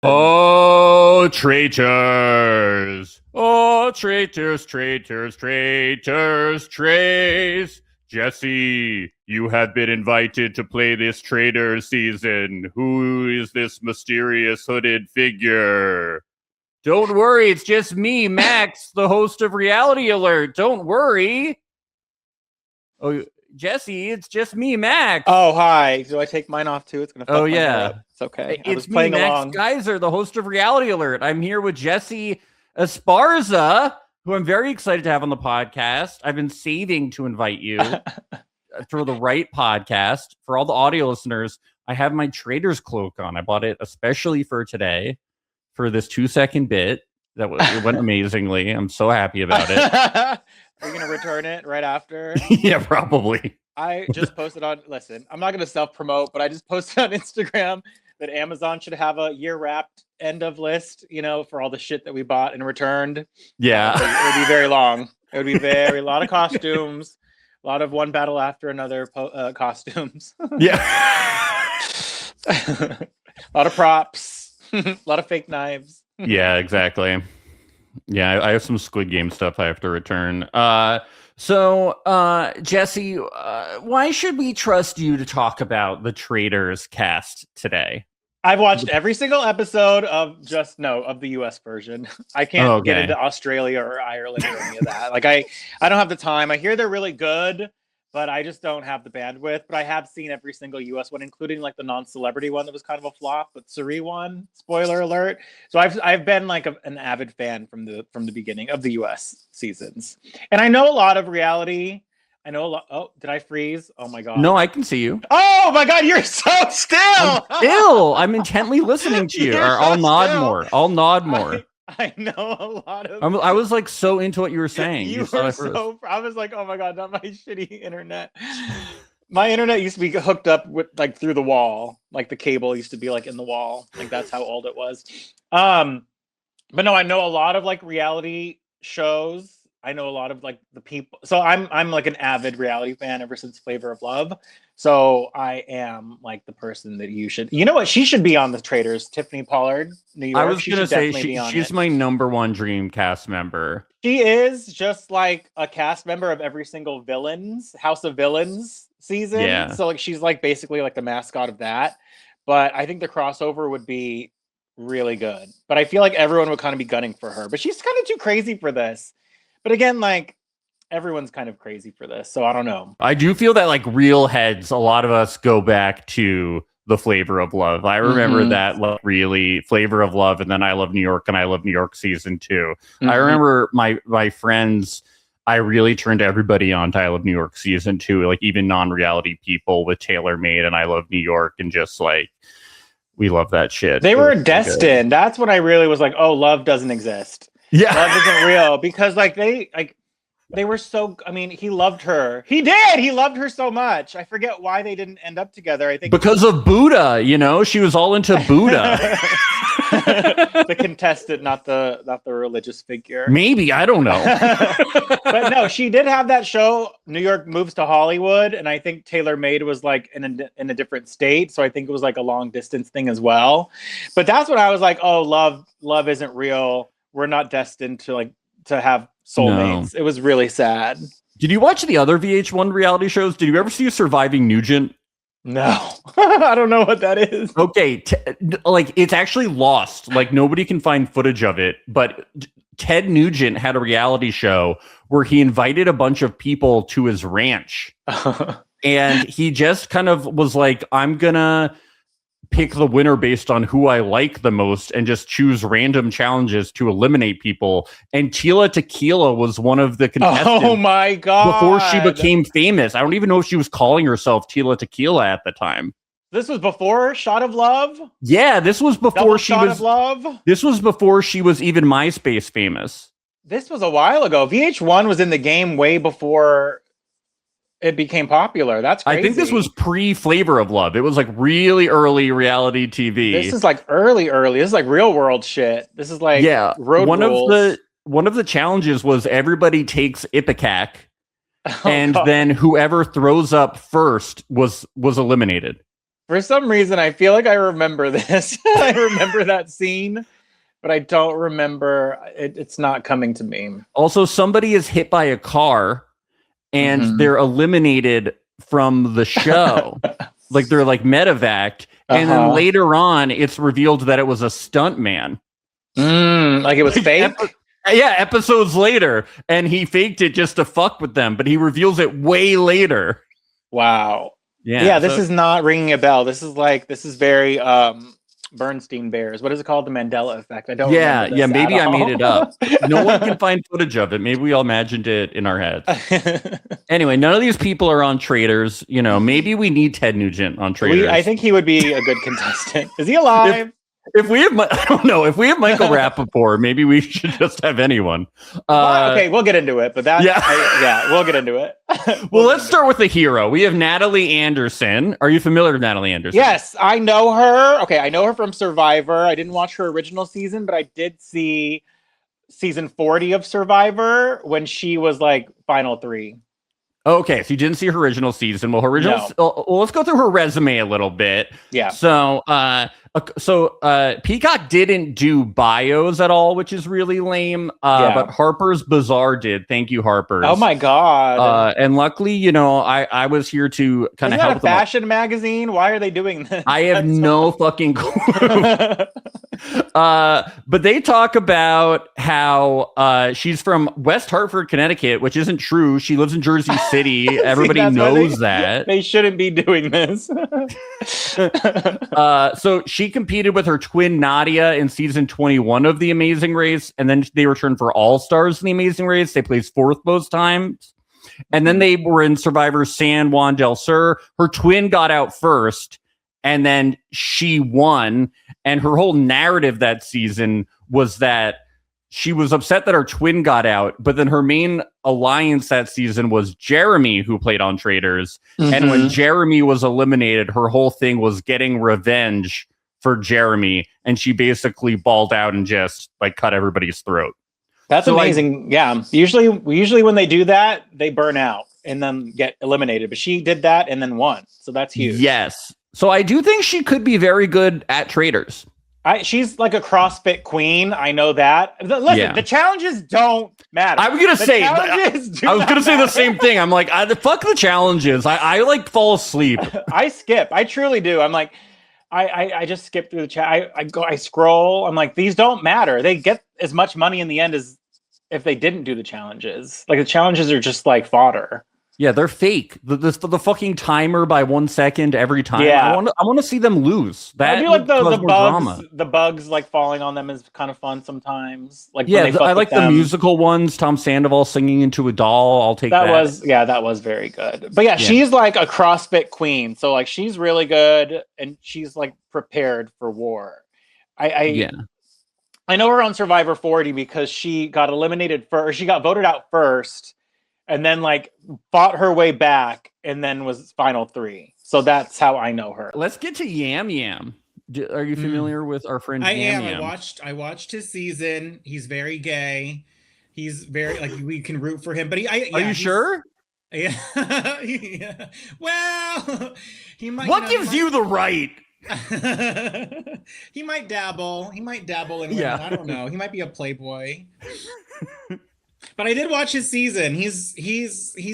Oh, traitors! Oh, traitors, traitors, traitors, trace! Jesse, you have been invited to play this traitor season. Who is this mysterious hooded figure? Don't worry, it's just me, Max, the host of Reality Alert. Don't worry. Oh, Jesse, it's just me, Max. Oh, hi. Do I take mine off too? It's gonna fuck my hair up. It's okay. It's me, Max Gieser, the host of Reality Alert. I'm here with Jesse Esparza, who I'm very excited to have on the podcast. I've been saving to invite you through the right podcast. For all the audio listeners, I have my Traitors cloak on. I bought it especially for today, for this 2-second bit. It went amazingly. I'm so happy about it. Are you going to return it right after? Yeah, probably. I just posted on, listen, I'm not going to self-promote, but I just posted on Instagram that Amazon should have a year-wrapped end of list, for all the shit that we bought and returned. Yeah. It would be very long. It would be a lot of costumes, a lot of one battle after another costumes. Yeah. A lot of props, a lot of fake knives. Yeah, exactly. Yeah, I have some Squid Game stuff I have to return. So, Jesse, why should we trust you to talk about the Traitors cast today? I've watched every single episode of the US version. I can't get into Australia or Ireland or any of that. Like I don't have the time. I hear they're really good, but I just don't have the bandwidth. But I have seen every single US one, including like the non-celebrity one that was kind of a flop, but Suri one, spoiler alert. So I've been like an avid fan from the beginning of the US seasons. And I know a lot of reality. I know a lot. Oh, did I freeze? Oh my God. No, I can see you. Oh my God, you're so still. I'm intently listening to you. I'll nod more. I know a lot of. I was like so into what you were saying. I was like, oh my God, not my shitty internet. My internet used to be hooked up with like through the wall, like the cable used to be like in the wall, like that's how old it was. But no, I know a lot of like reality shows. I know a lot of like the people. So I'm like an avid reality fan ever since Flavor of Love. So I am like the person that you should. You know what? She should be on the Traitors. Tiffany Pollard, New York. I was gonna say she's my number one dream cast member. She is just like a cast member of every single House of Villains season. Yeah. So like she's like basically like the mascot of that. But I think the crossover would be really good. But I feel like everyone would kind of be gunning for her. But she's kind of too crazy for this. But again, like everyone's kind of crazy for this, so I don't know. I do feel that like real heads, a lot of us go back to the Flavor of Love. I remember that like really Flavor of Love, and then I Love New York and I Love New York season 2. I remember my friends. I really turned everybody on to I Love New York season 2, like even non-reality people with Taylor Made and I Love New York, and just like we love that shit. They were destined. That's when I really was like, oh, love doesn't exist. Yeah, love isn't real, because like they were so. I mean, he loved her. He did. He loved her so much. I forget why they didn't end up together. I think because of Buddha. She was all into Buddha. The contestant, not the religious figure. Maybe, I don't know. But no, she did have that show. New York Moves to Hollywood, and I think Taylor Made was like in a different state. So I think it was like a long distance thing as well. But that's when I was like, oh, love isn't real. We're not destined to have soulmates. No. It was really sad. Did you watch the other VH1 reality shows? Did you ever see Surviving Nugent? No. I don't know what that is. Okay, like it's actually lost. Like nobody can find footage of it, but Ted Nugent had a reality show where he invited a bunch of people to his ranch. And he just kind of was like, I'm gonna pick the winner based on who I like the most and just choose random challenges to eliminate people. And Tila Tequila was one of the contestants. Oh my God. Before she became famous. I don't even know if she was calling herself Tila Tequila at the time. This was before Shot of Love? Yeah, this was before This was before she was even MySpace famous. This was a while ago. VH1 was in the game way before it became popular. That's crazy. I think this was pre-Flavor of Love. It was like really early reality TV. This is like early. This is like real world shit. This is like road rules. One of the challenges was everybody takes Ipecac, and then whoever throws up first was eliminated. For some reason, I feel like I remember this. I remember that scene, but I don't remember. It's not coming to me. Also, somebody is hit by a car and they're eliminated from the show. Like they're like medevac. And then later on, it's revealed that it was a stunt man. Like it was fake? Episodes later. And he faked it just to fuck with them. But he reveals it way later. Wow. Yeah, this is not ringing a bell. This is very Bernstein Bears. What is it called? The Mandela effect. I don't remember this maybe at I all. made it up. No one can find footage of it. Maybe we all imagined it in our heads. Anyway, none of these people are on Traitors. You know, maybe we need Ted Nugent on Traitors. I think he would be a good contestant. Is he alive? If we have, I don't know. If we have Michael Rappaport, maybe we should just have anyone. Okay, we'll get into it. But we'll get into it. Well, let's start with the hero. We have Natalie Anderson. Are you familiar with Natalie Anderson? Yes, I know her. Okay, I know her from Survivor. I didn't watch her original season, but I did see season 40 of Survivor when she was like final 3. Okay, so you didn't see her original season. Well, her original. No. Well, let's go through her resume a little bit. Yeah. So, Peacock didn't do bios at all, which is really lame. But Harper's Bazaar did. Thank you, Harper's. Oh my god. And luckily, you know, I was here to kind of help. Isn't that a fashion magazine? Why are they doing this? I have no fucking clue. But they talk about how she's from West Hartford, Connecticut, which isn't true. She lives in Jersey City. Everybody knows that. They shouldn't be doing this. So she competed with her twin Nadia in season 21 of The Amazing Race, and then they returned for All Stars in The Amazing Race. They placed 4th both times. And then they were in Survivor San Juan del Sur. Her twin got out first, and then she won. And her whole narrative that season was that she was upset that her twin got out, but then her main alliance that season was Jeremy, who played on Traitors. And when Jeremy was eliminated, her whole thing was getting revenge for Jeremy. And she basically balled out and just like cut everybody's throat. That's amazing. Usually when they do that, they burn out and then get eliminated. But she did that and then won. So that's huge. Yes. So I do think she could be very good at Traitors. She's like a CrossFit queen. I know that. Listen, the challenges don't matter. I was gonna say the same thing. I'm like, fuck the challenges. I like fall asleep. I skip. I truly do. I'm like, I just skip through the chat. I scroll. I'm like, these don't matter. They get as much money in the end as if they didn't do the challenges. Like the challenges are just like fodder. Yeah, they're fake. The fucking timer by 1 second every time. Yeah. I want to see them lose. That I do like the bugs like falling on them is kind of fun sometimes. Like I like the musical ones. Tom Sandoval singing into a doll. I'll take that. That was very good. But she's like a CrossFit queen. So like she's really good and she's like prepared for war. I know her on Survivor 40 because she got eliminated first. She got voted out first. And then like fought her way back and then was final 3. So that's how I know her. Let's get to Yam Yam. Are you familiar with our friend Yam Yam? I watched his season. He's very gay. He's very like we can root for him. But are you sure? Yeah. Yeah. Well, he might. What gives you the right? He might dabble. He might dabble in women. I don't know. He might be a playboy. But I did watch his season. He's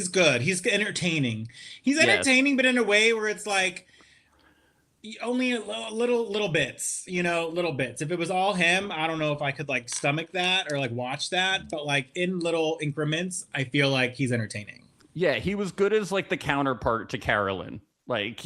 good. He's entertaining. He's entertaining, but in a way where it's like only little bits, little bits. If it was all him, I don't know if I could like stomach that or like watch that. But like in little increments, I feel like he's entertaining. Yeah, he was good as like the counterpart to Carolyn. Like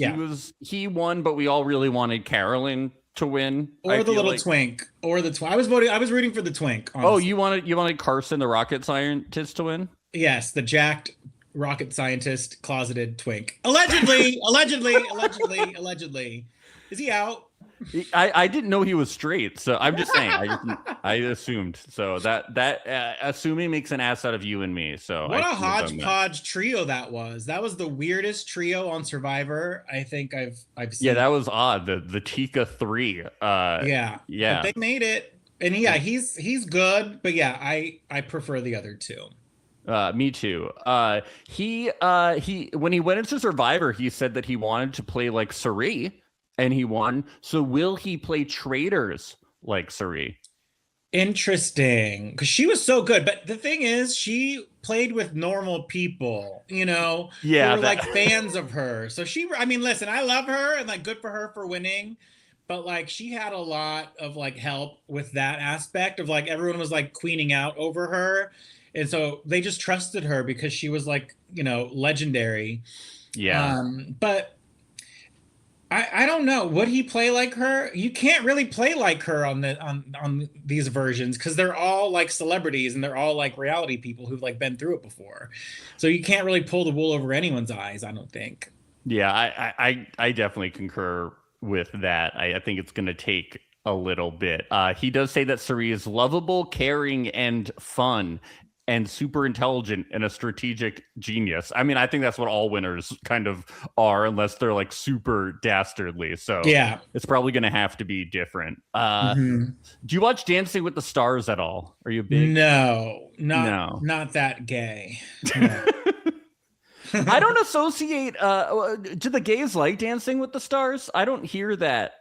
he won, but we all really wanted Carolyn to win, or the little twink, or the twink. I was rooting for the twink. Honestly. Oh, you wanted Carson, the rocket scientist, to win? Yes, the jacked rocket scientist, closeted twink. Allegedly. Is he out? I didn't know he was straight, so I'm just saying. I assumed. So that assuming makes an ass out of you and me. So what a hodgepodge trio that was. That was the weirdest trio on Survivor I think I've seen. Yeah, that was odd. The Tika 3. Yeah. But they made it, and he's good. But yeah, I prefer the other two. Me too. He when he went into Survivor, he said that he wanted to play like Suri. And he won. So will he play Traitors like Suri? Interesting, because she was so good. But the thing is, she played with normal people, who were like fans of her. So I mean, listen, I love her and like good for her for winning. But like she had a lot of like help with that aspect of like everyone was like queening out over her. And so they just trusted her because she was like, legendary. Yeah. But I don't know. Would he play like her? You can't really play like her on these versions because they're all like celebrities and they're all like reality people who've like been through it before. So you can't really pull the wool over anyone's eyes, I don't think. Yeah, I definitely concur with that. I think it's going to take a little bit. He does say that Suri is lovable, caring, and fun, and super intelligent and a strategic genius. I mean, I think that's what all winners kind of are, unless they're like super dastardly. So yeah, it's probably going to have to be different. Do you watch Dancing with the Stars at all? Are you big? No, not that gay. No. I don't associate. Do the gays like Dancing with the Stars? I don't hear that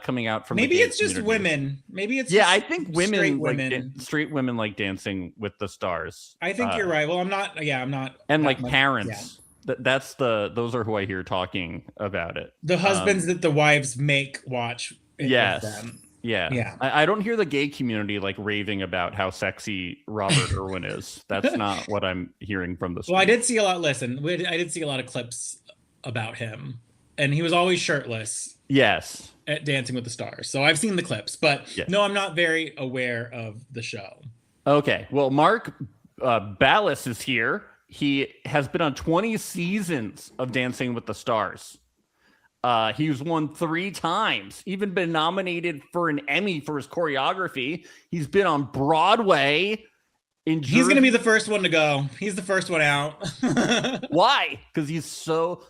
coming out from. Maybe it's just women. Maybe it's I think women straight women. Straight women like Dancing with the Stars. I think you're right. Well, I'm not. Yeah, I'm not. And like parents. Yeah. Those are who I hear talking about it. The husbands that the wives make watch. Yes. With them. Yeah. I don't hear the gay community like raving about how sexy Robert Irwin is. That's not what I'm hearing from the street. Well, I did see a lot. Listen, I did see a lot of clips about him, and he was always shirtless. Yes. At Dancing with the Stars. So I've seen the clips, but no, I'm not very aware of the show. Okay. Well, Mark Ballas is here. He has been on 20 seasons of Dancing with the Stars. He's won 3 times, even been nominated for an Emmy for his choreography. He's been on Broadway. He's going to be the first one to go. He's the first one out. Why? Because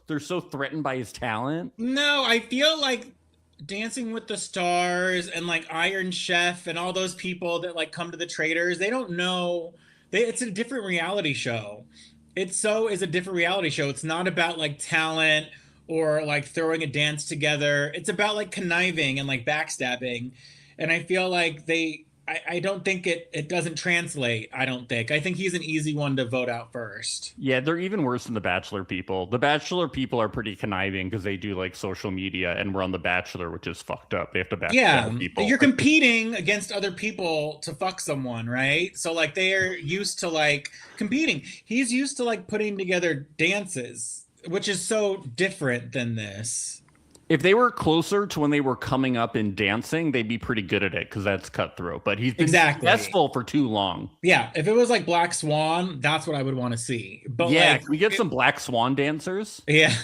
they're so threatened by his talent? No, I feel like Dancing with the Stars and like Iron Chef and all those people that like come to the Traitors, they don't know. It's a different reality show. Is a different reality show. It's not about like talent or like throwing a dance together. It's about like conniving and like backstabbing. And I feel like I don't think it doesn't translate. I think he's an easy one to vote out first. Yeah, they're even worse than the Bachelor people. The Bachelor people are pretty conniving because they do like social media, and we're on the Bachelor, which is fucked up. They have to backstab people. You're competing against other people to fuck someone, right? So like they're used to like competing. He's used to like putting together dances, which is so different than this. If they were closer to when they were coming up and dancing, they'd be pretty good at it because that's cutthroat. But he's been successful for too long. Yeah, if it was like Black Swan, that's what I would want to see. But yeah, can we get some Black Swan dancers? Yeah,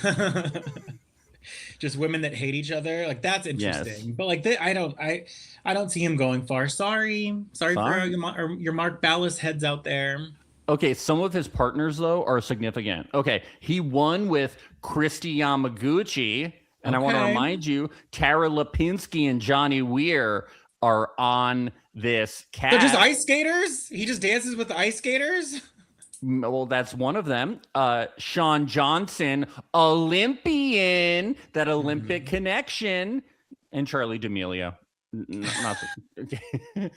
just women that hate each other. Like that's interesting. Yes. But like I don't see him going far. Sorry for your Mark Ballas heads out there. Okay, some of his partners though are significant. Okay, he won with Christy Yamaguchi. And I want to remind you, Tara Lipinski and Johnny Weir are on this cast. They're just ice skaters? He just dances with the ice skaters? Well, that's one of them. Sean Johnson, Olympian, that Olympic connection, and Charlie D'Amelio.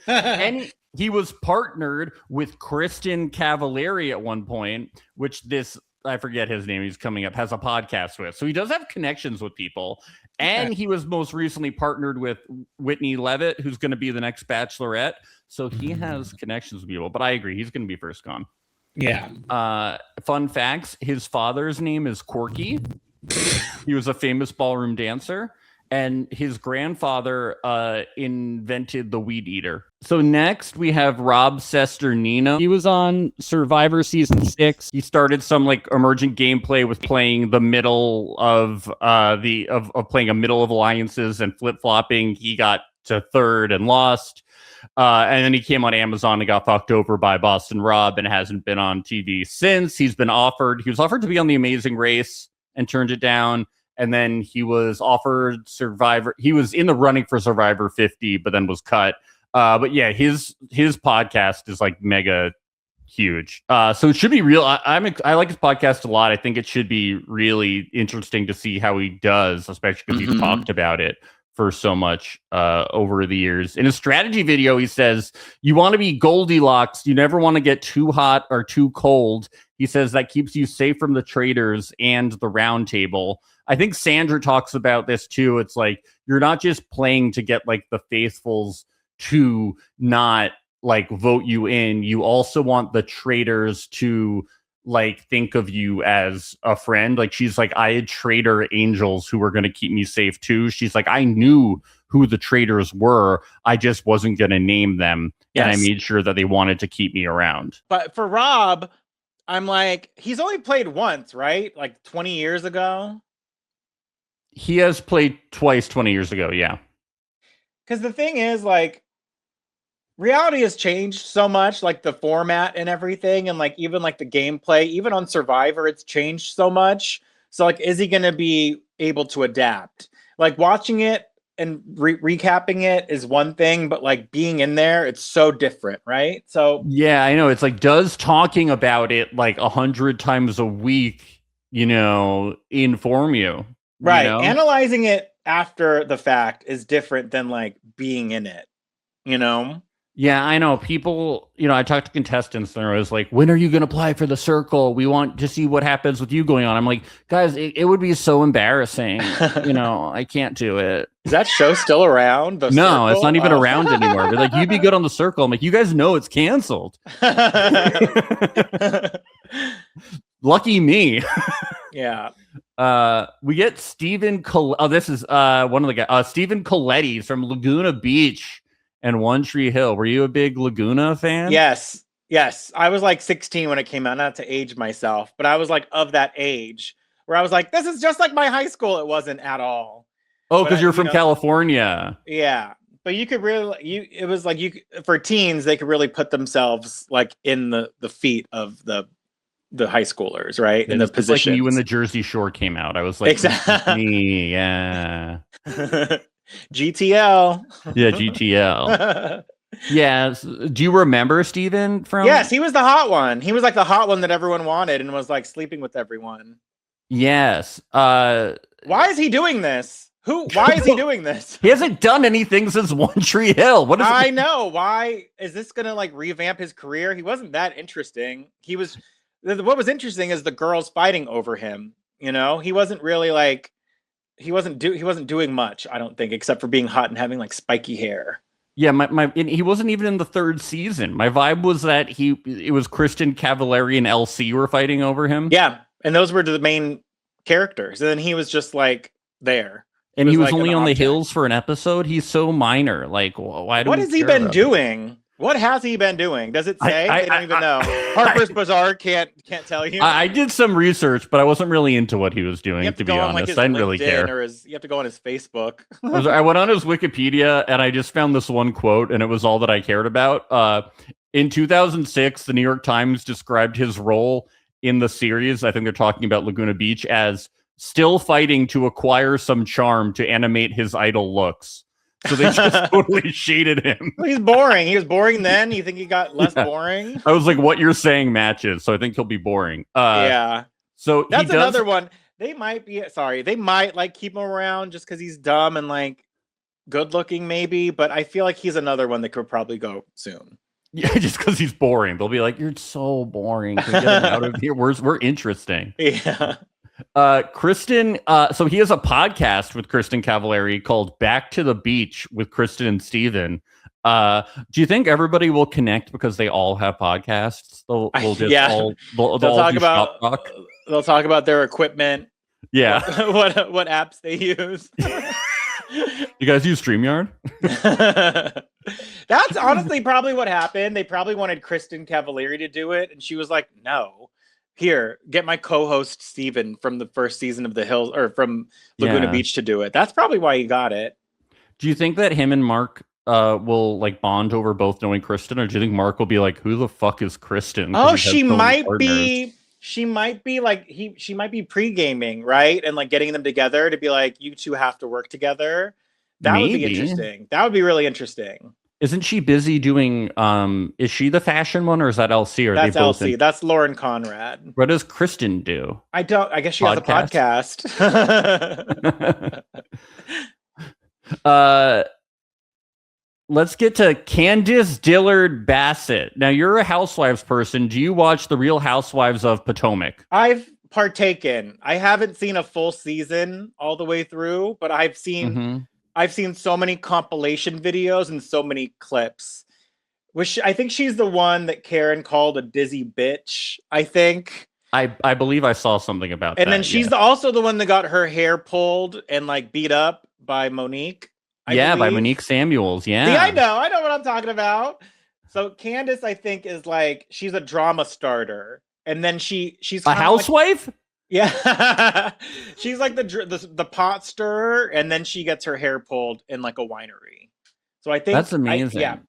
And he was partnered with Kristen Cavallari at one point, which I forget his name, he's coming up, has a podcast with. So he does have connections with people. And he was most recently partnered with Whitney Levitt, who's going to be the next Bachelorette. So he has connections with people. But I agree, he's going to be first gone. Yeah. Fun facts, his father's name is Corky. He was a famous ballroom dancer. And his grandfather invented the weed eater. So next we have Rob Cesternino. He was on Survivor season 6. He started some like emergent gameplay with playing the middle of playing a middle of alliances and flip flopping. He got to 3rd and lost. And then he came on Amazon and got fucked over by Boston Rob and hasn't been on TV since. He was offered to be on The Amazing Race and turned it down. And then he was offered Survivor. He was in the running for Survivor 50, but then was cut. But yeah, his podcast is like mega huge. So it should be real. I like his podcast a lot. I think it should be really interesting to see how he does, especially because he's talked about it for so much over the years. In his strategy video, he says, you want to be Goldilocks. You never want to get too hot or too cold. He says that keeps you safe from the traitors and the round table. I think Sandra talks about this too. It's like, you're not just playing to get like the faithfuls to not like vote you in. You also want the traitors to like think of you as a friend. Like she's like, I had traitor angels who were going to keep me safe too. She's like, I knew who the traitors were. I just wasn't going to name them. Yes. And I made sure that they wanted to keep me around. But for Rob, I'm like, he's only played once, right? Like 20 years ago. He has played twice 20 years ago. Yeah. Because the thing is, like, reality has changed so much, like the format and everything, and like even like the gameplay, even on Survivor, it's changed so much. So like, is he going to be able to adapt? Like watching it and recapping it is one thing, but like being in there, it's so different, right? So yeah, I know. It's like, does talking about it like 100 times a week, inform you? Right. Analyzing it after the fact is different than like being in it, Yeah, I know. People, I talked to contestants and I was like, when are you going to apply for the circle? We want to see what happens with you going on. I'm like, guys, it would be so embarrassing. I can't do it. Is that show still around? No, circle? It's not even around anymore. But like, you'd be good on the circle. I'm like, you guys know it's canceled. Lucky me. Yeah. We get Stephen. This is one of the guys. Stephen Coletti's from Laguna Beach and One Tree Hill. Were you a big Laguna fan? Yes. I was like 16 when it came out, not to age myself, but I was like of that age where I was like, this is just like my high school. It wasn't at all. Oh, because you're from California. Yeah. But you could really, it was like for teens, they could really put themselves like in the feet of the high schoolers, right? In the positions. Like you when the Jersey Shore came out. I was like, exactly. Yeah. GTL. Yeah, GTL. Yeah. Do you remember Steven from? Yes, he was the hot one. He was like the hot one that everyone wanted and was like sleeping with everyone. Yes. Why is he doing this? Why is he doing this? He hasn't done anything since One Tree Hill. What is I know. Why is this gonna like revamp his career? He wasn't that interesting. What was interesting is the girls fighting over him. He wasn't really like. He wasn't doing much, I don't think, except for being hot and having like spiky hair. Yeah, he wasn't even in the third season. My vibe was that it was Kristen Cavallari and LC were fighting over him. Yeah, and those were the main characters, and then he was just like there. And he was like only on the hills for an episode. He's so minor. Like, why? What has he been doing? What has he been doing? Does it say? I don't even know. Harper's Bazaar can't tell you. I did some research, but I wasn't really into what he was doing, to be honest. I didn't really care. You have to go on his Facebook. I went on his Wikipedia, and I just found this one quote, and it was all that I cared about. In 2006, the New York Times described his role in the series, I think they're talking about Laguna Beach, as still fighting to acquire some charm to animate his idle looks. So they just totally shaded him. He's boring. He was boring then. You think he got less boring? I was like, what you're saying matches. So I think he'll be boring. Yeah. So that's another one. They might like keep him around just because he's dumb and like good looking maybe. But I feel like he's another one that could probably go soon. Yeah, just because he's boring. They'll be like, you're so boring. Can we get him out of here? We're interesting. Yeah. Kristen, so he has a podcast with Kristen Cavallari called Back to the Beach with Kristen and Steven. Do you think everybody will connect because they all have podcasts? They'll talk about their equipment. Yeah. What apps they use. You guys use StreamYard? That's honestly probably what happened. They probably wanted Kristen Cavallari to do it, and she was like, no. Here, get my co-host Steven from the first season of The Hills or from Laguna Beach to do it. That's probably why he got it. Do you think that him and Mark will like bond over both knowing Kristen, or do you think Mark will be like, who the fuck is Kristen? Oh, she might be. She might be like she might be pre-gaming, right? And like getting them together to be like, you two have to work together. That would be interesting. That would be really interesting. Isn't she busy doing? Is she the fashion one, or is that LC? Or That's they both? LC. That's Lauren Conrad. What does Kristen do? I guess she has a podcast. Let's get to Candice Dillard Bassett. Now, you're a Housewives person. Do you watch The Real Housewives of Potomac? I've partaken. I haven't seen a full season all the way through, but I've seen so many compilation videos and so many clips. Which I think she's the one that Karen called a dizzy bitch, I think. I believe I saw something about that. And then she's also the one that got her hair pulled and like beat up by Monique. By Monique Samuels. Yeah. See, I know what I'm talking about. So Candice, I think, is like, she's a drama starter. And then she's a housewife? Yeah. She's like the pot stirrer, and then she gets her hair pulled in like a winery. So I think that's amazing.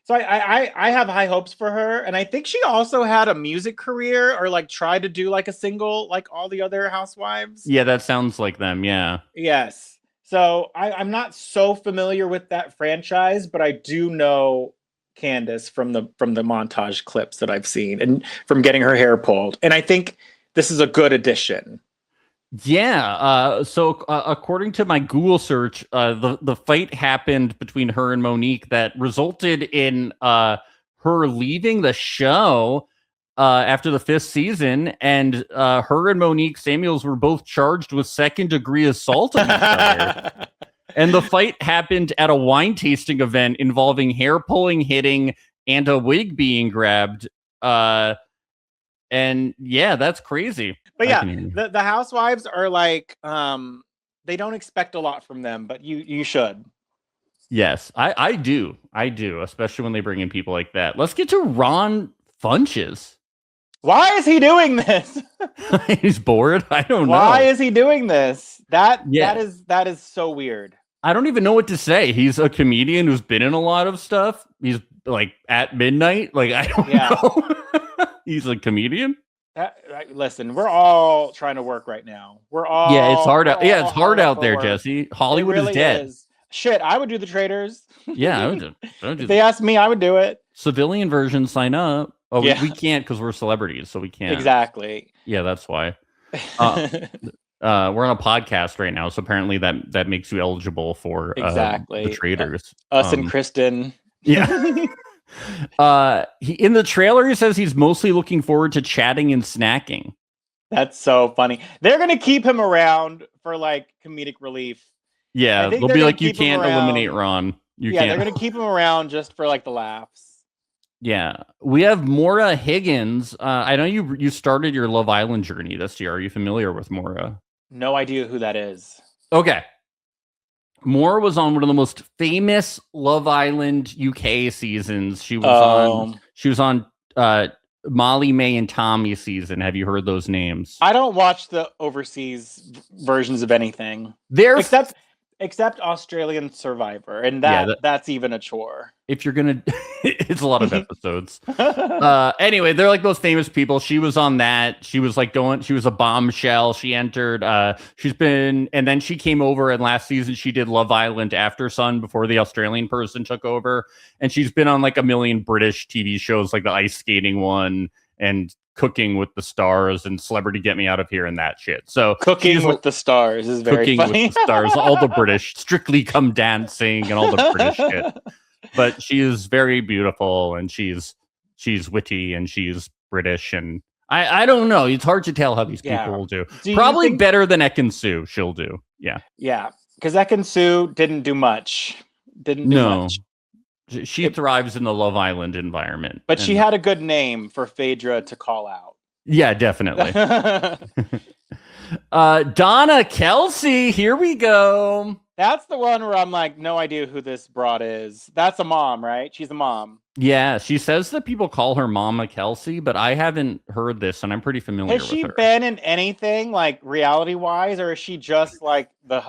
So I have high hopes for her. And I think she also had a music career, or like tried to do like a single like all the other housewives. Yeah, that sounds like them. Yeah. Yes. So I'm not so familiar with that franchise, but I do know Candice from the montage clips that I've seen and from getting her hair pulled. And I think this is a good addition. Yeah. So according to my Google search, the fight happened between her and Monique that resulted in her leaving the show after the 5th season, and her and Monique Samuels were both charged with 2nd-degree assault on each other. And the fight happened at a wine tasting event involving hair pulling, hitting, and a wig being grabbed. And yeah, that's crazy. But yeah, the housewives are like, they don't expect a lot from them, but you should. Yes, I do, especially when they bring in people like that. Let's get to Ron Funches. Why is he doing this? He's bored. I don't know. Why is he doing this? That is so weird. I don't even know what to say. He's a comedian who's been in a lot of stuff. He's like at midnight. Like, I don't know. He's a comedian. Listen, we're all trying to work right now. We're all it's hard out. Yeah, it's hard out there, Jesse. Hollywood really is dead. Shit, I would do the Traitors. Yeah, I would do. If they asked me, I would do it. Civilian version, sign up. Oh, yeah. we can't because we're celebrities, so we can't. Exactly. Yeah, that's why. We're on a podcast right now, so apparently that makes you eligible for the Traitors. Us and Kristen. Yeah. In the trailer, he says he's mostly looking forward to chatting and snacking. That's so funny. They're gonna keep him around for like comedic relief. Yeah, they'll be like, you can't eliminate Ron. They're gonna keep him around just for like the laughs. Yeah, we have Maura Higgins. I know you started your Love Island journey this year. Are you familiar with Maura? No idea who that is. Okay. Maura was on one of the most famous Love Island UK seasons. She was on Molly, May, and Tommy season. Have you heard those names? I don't watch the overseas versions of anything. Except Australian Survivor, and that's even a chore. If you're gonna, it's a lot of episodes. Anyway, they're like those famous people. She was on that. She was like she was a bombshell. She entered. And then she came over, and last season she did Love Island After Sun before the Australian person took over. And she's been on like a million British TV shows, like the ice skating one and Cooking with the Stars and Celebrity Get Me Out of Here and that shit. So Cooking with the Stars is very funny. With the Stars, all the British, Strictly Come Dancing and all the British shit. But she is very beautiful, and she's witty, and she's British, and I don't know. It's hard to tell how these people will do. Probably better than Ekin-Su she'll do. Yeah. Yeah, because Ekin-Su didn't do much. Didn't do much. She thrives in the Love Island environment. But she had a good name for Phaedra to call out. Yeah, definitely. Donna Kelsey, here we go. That's the one where I'm like, no idea who this broad is. That's a mom, right? She's a mom. Yeah, she says that people call her Mama Kelsey, but I haven't heard this, and I'm pretty familiar with her. Has she been in anything like reality-wise, or is she just like the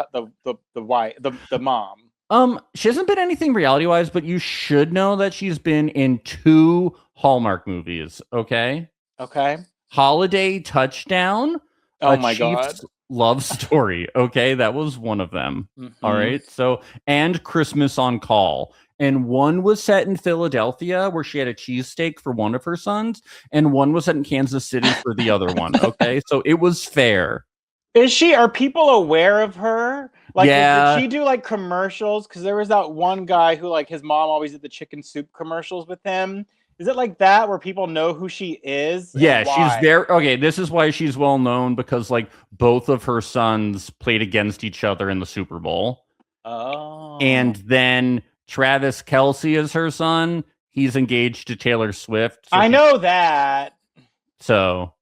mom? She hasn't been anything reality-wise, but you should know that she's been in 2 Hallmark movies. Okay. Holiday Touchdown. Oh my God. Love Story. Okay, that was one of them. Mm-hmm. All right. So, and Christmas on Call. and one was set in Philadelphia where she had a cheesesteak for one of her sons, and one was set in Kansas City for the other one. Okay, so it was fair. Are people aware of her? Like, yeah. did she do like commercials? Because there was that one guy who, like, his mom always did the chicken soup commercials with him. Is it like that where people know who she is? Yeah, she's very okay. This is why she's well known, because like both of her sons played against each other in the Super Bowl. Oh. And then Travis Kelce is her son. He's engaged to Taylor Swift. So I know that. So,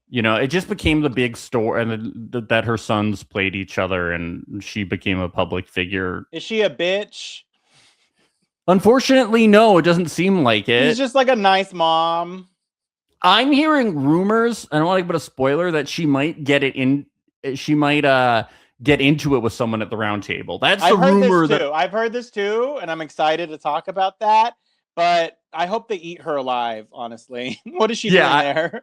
you know, it just became the big story, and that her sons played each other, and she became a public figure. Is she a bitch? Unfortunately, no, it doesn't seem like it. She's just like a nice mom. I'm hearing rumors, I don't want to put a spoiler, that she might get into it with someone at the round table. That's the rumor. I've heard this too, and I'm excited to talk about that. But I hope they eat her alive, honestly. What is she doing there?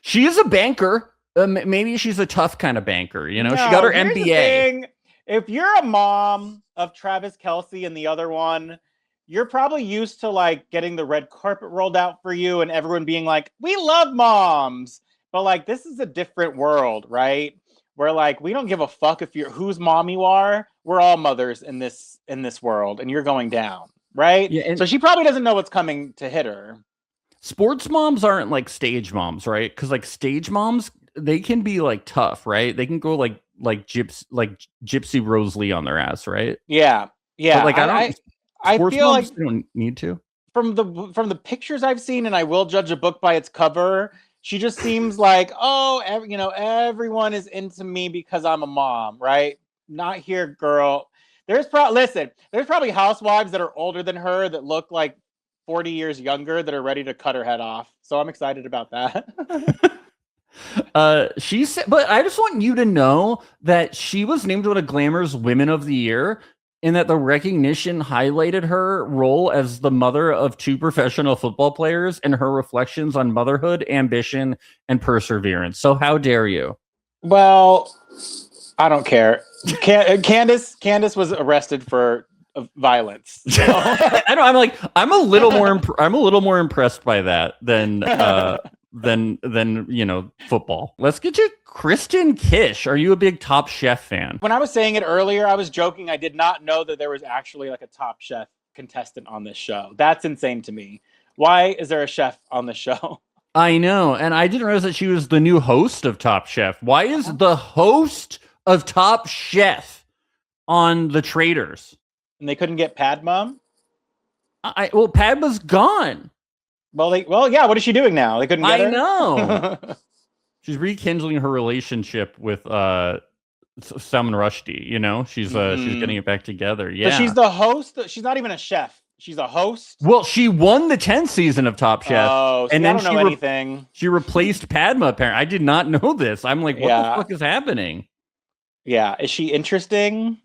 She is a banker. Maybe she's a tough kind of banker. You know, she got her MBA. If you're a mom of Travis Kelce and the other one, you're probably used to like getting the red carpet rolled out for you and everyone being like, we love moms. But like, this is a different world, right? Where like, we don't give a fuck if you're whose mom you are. We're all mothers in this world, and you're going down, right? Yeah, so she probably doesn't know what's coming to hit her. Sports moms aren't like stage moms, right? Because like stage moms, they can be like tough, right? They can go like Gypsy Rose Lee on their ass, right? Yeah. But like I feel like they don't need to. From the pictures I've seen, and I will judge a book by its cover, she just seems like, everyone is into me because I'm a mom, right? Not here, girl. There's probably housewives that are older than her that look like 40 years younger that are ready to cut her head off. So I'm excited about that. She said, but I just want you to know that she was named one of Glamour's Women of the Year, and that the recognition highlighted her role as the mother of 2 professional football players and her reflections on motherhood, ambition, and perseverance. So how dare you? Well, I don't care. Candace was arrested for violence. So. I'm a little more impressed by that than football. Let's get to Kristen Kish. Are you a big Top Chef fan? When I was saying it earlier, I was joking. I did not know that there was actually like a Top Chef contestant on this show. That's insane to me. Why is there a chef on the show? I know, and I didn't realize that she was the new host of Top Chef. Why is the host of Top Chef on the Traitors? And they couldn't get Padma? Padma's gone. Well, yeah. What is she doing now? They couldn't get her? I know. She's rekindling her relationship with Salman Rushdie. You know, she's getting it back together. Yeah. So she's the host. She's not even a chef. She's a host. Well, she won the 10th season of Top Chef. Oh, and then I don't know anything. She replaced Padma. Apparently, I did not know this. I'm like, what the fuck is happening? Yeah, is she interesting?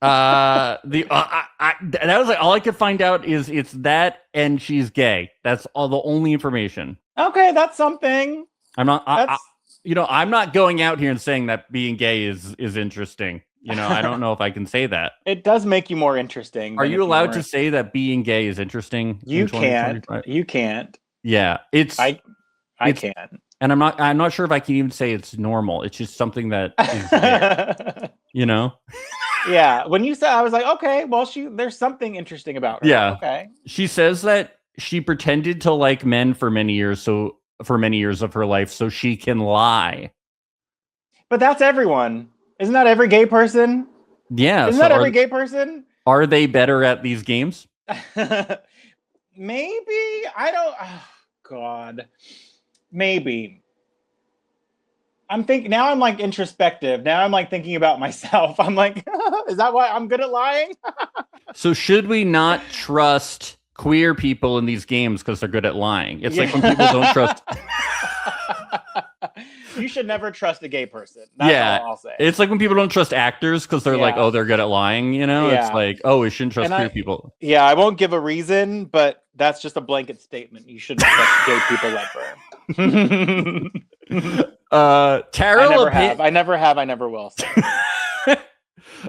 That was like all I could find out is it's that, and she's gay. That's all the only information. Okay, that's something. I'm not. I'm not going out here and saying that being gay is interesting. You know, I don't know if I can say that. It does make you more interesting. Are you allowed to say that being gay is interesting? You can't. You can't. Yeah, I can. And I'm not sure if I can even say it's normal. It's just something that is there, you know? Yeah. When you said, I was like, okay, well, there's something interesting about her. Yeah. Okay. She says that she pretended to like men for many years of her life so she can lie. But that's everyone. Isn't that every gay person? Yeah. Isn't that every gay person? Are they better at these games? Maybe. I don't. Oh, God. Maybe. I'm like introspective. Now I'm like thinking about myself. I'm like, is that why I'm good at lying? So should we not trust queer people in these games because they're good at lying? It's like when people don't trust. You should never trust a gay person. That's all I'll say. It's like when people don't trust actors because they're like, oh, they're good at lying. You know, it's like, oh, we shouldn't trust queer people. Yeah, I won't give a reason, but that's just a blanket statement. You shouldn't trust gay people ever. Tara I never have. I never will.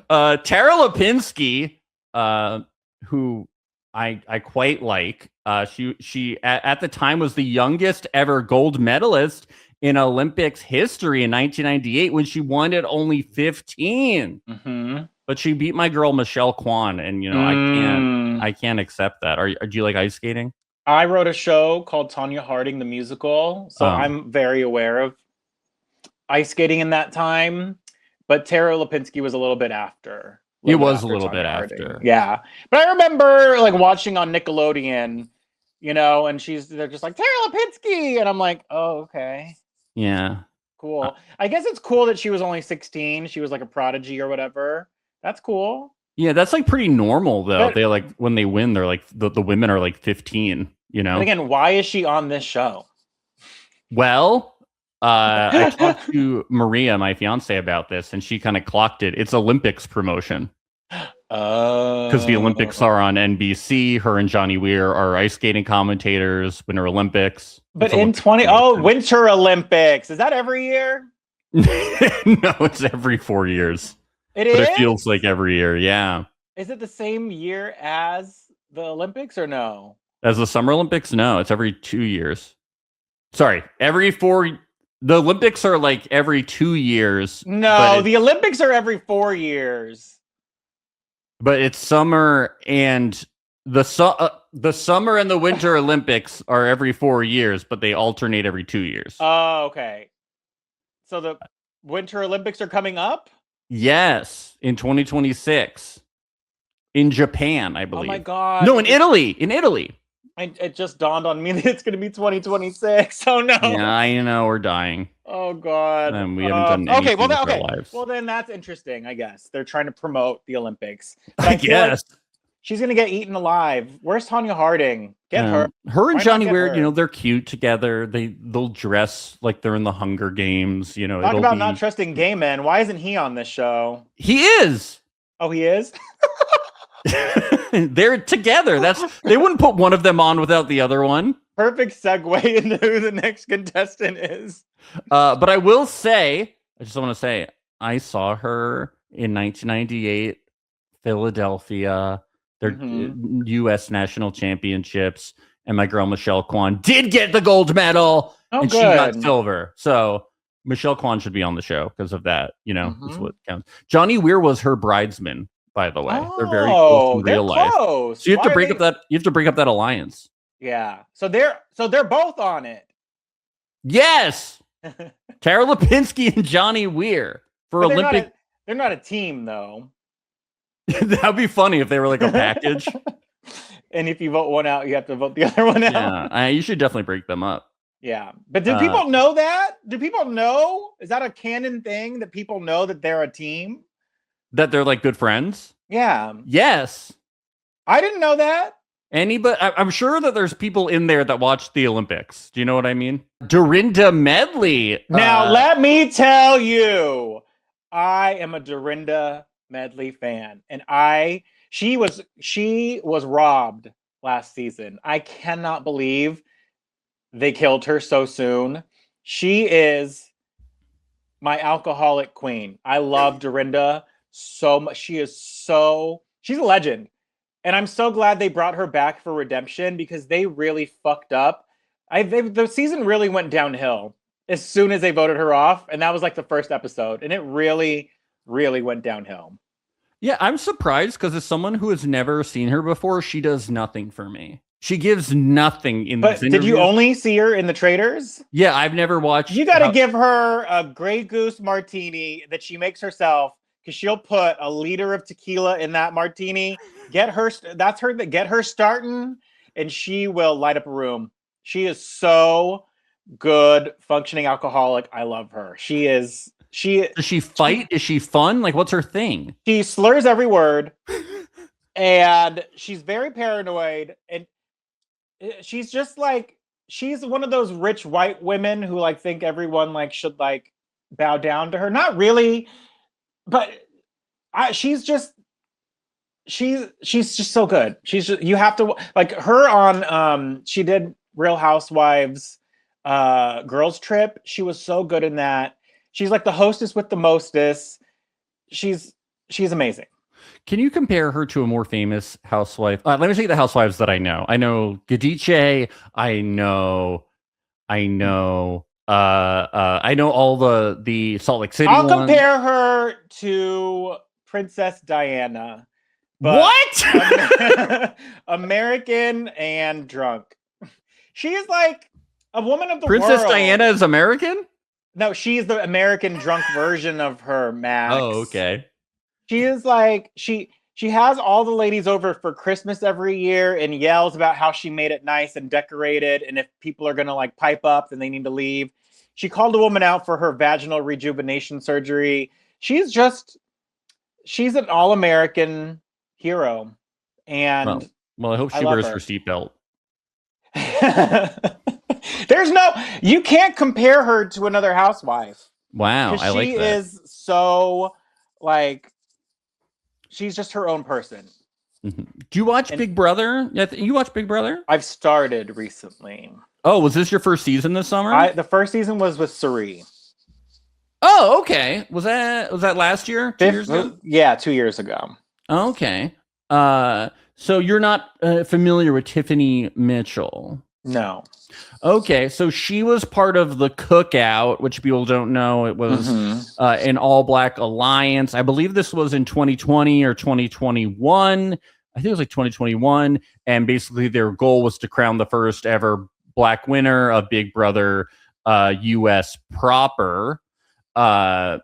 Tara Lipinski, who I quite like. She at the time was the youngest ever gold medalist in Olympics history in 1998 when she won at only 15. Mm-hmm. But she beat my girl Michelle Kwan, and I can't accept that. Do you like ice skating? I wrote a show called Tonya Harding the Musical, so I'm very aware of ice skating in that time. But Tara Lipinski was a little bit after. It was a little bit after. Yeah. But I remember like watching on Nickelodeon, and they're just like, Tara Lipinski. And I'm like, oh, okay. Yeah. Cool. I guess it's cool that she was only 16. She was like a prodigy or whatever. That's cool. Yeah, that's like pretty normal though. They like when they win, they're like the women are like 15, And again, why is she on this show? Well, I talked to Maria, my fiance, about this, and she kind of clocked it. It's Olympics promotion. Because the Olympics are on NBC. Her and Johnny Weir are ice skating commentators. Winter Olympics. But in Winter Olympics, is that every year? No, it's every 4 years. It feels like every year. Yeah. Is it the same year as the Olympics or no? As the Summer Olympics? No, it's every 2 years. Sorry, every 4. The Olympics are like every 2 years. No, the Olympics are every 4 years. But it's summer and the summer and the Winter Olympics are every 4 years, but they alternate every 2 years. Oh, okay. So the Winter Olympics are coming up? Yes, in 2026. In Japan, I believe. Oh my God. No, in Italy. In Italy. It just dawned on me that it's going to be 2026. Oh no! Yeah, I know we're dying. Oh God! We haven't done anything with our lives. Well, then that's interesting. I guess they're trying to promote the Olympics. I guess she's going to get eaten alive. Where's Tonya Harding? Get her. Her and Johnny Weir, they're cute together. They'll dress like they're in the Hunger Games. Talk about not trusting gay men. Why isn't he on this show? He is. Oh, he is. They're together. They wouldn't put one of them on without the other one. Perfect segue into who the next contestant is. But I will say, I just want to say, I saw her in 1998, Philadelphia, their U.S. national championships, and my girl Michelle Kwan did get the gold medal, and she got silver. So Michelle Kwan should be on the show because of that. That's what counts. Johnny Weir was her bridesman. By the way, they're very close in real life. So you have to break up that. You have to break up that alliance. Yeah. So they're both on it. Yes. Tara Lipinski and Johnny Weir for Olympic. They're not a team though. That'd be funny if they were like a package. And if you vote one out, you have to vote the other one out. Yeah, you should definitely break them up. Yeah, but do people know that? Do people know? Is that a canon thing that people know that they're a team? That they're like good friends? Yeah. Yes. I didn't know that. I'm sure that there's people in there that watch the Olympics. Do you know what I mean? Dorinda Medley. Now, let me tell you, I am a Dorinda Medley fan. And she was robbed last season. I cannot believe they killed her so soon. She is my alcoholic queen. I love Dorinda so much. She's a legend. And I'm so glad they brought her back for redemption because they really fucked up. The season really went downhill as soon as they voted her off. And that was like the first episode. And it really, really went downhill. Yeah, I'm surprised because as someone who has never seen her before, she does nothing for me. She gives nothing in these interviews. Did you only see her in the Traitors? Yeah, I've never watched. You got to give her a Grey Goose martini that she makes herself because she'll put a liter of tequila in that martini. Get her starting, and she will light up a room. She is so good, functioning alcoholic. I love her. Does she fight? Is she fun? Like, what's her thing? She slurs every word, and she's very paranoid, and she's just like, she's one of those rich white women who like think everyone like should like bow down to her. Not really, but she's just so good. You have to like her on she did Real Housewives Girls Trip. She was so good in that. She's like the hostess with the mostess. She's She's amazing. Can you compare her to a more famous housewife? Let me tell you the housewives that I know. I know Giudice. I know all the Salt Lake City I'll ones. compare her to Princess Diana. But what? American and drunk. She is like a woman of the world. Princess Diana is American? No, she's the American drunk version of her, Max. Oh, okay. She is like she has all the ladies over for Christmas every year and yells about how she made it nice and decorated, and if people are gonna like pipe up, then they need to leave. She called a woman out for her vaginal rejuvenation surgery. She's an all-American hero. And well, I hope she wears her seatbelt. You can't compare her to another housewife. Wow, I like that. She is so like she's just her own person. Mm-hmm. Do you watch Big Brother? You watch Big Brother? I've started recently. Oh, was this your first season this summer? The first season was with Suri. Oh, okay. Was that last year? 2 years ago? Yeah, 2 years ago. Okay. So you're not familiar with Tiffany Mitchell? No. Okay, so she was part of the Cookout, which people don't know. It was an all-black alliance. I believe this was in 2020 or 2021. I think it was like 2021. And basically their goal was to crown the first ever black winner of Big Brother US proper. And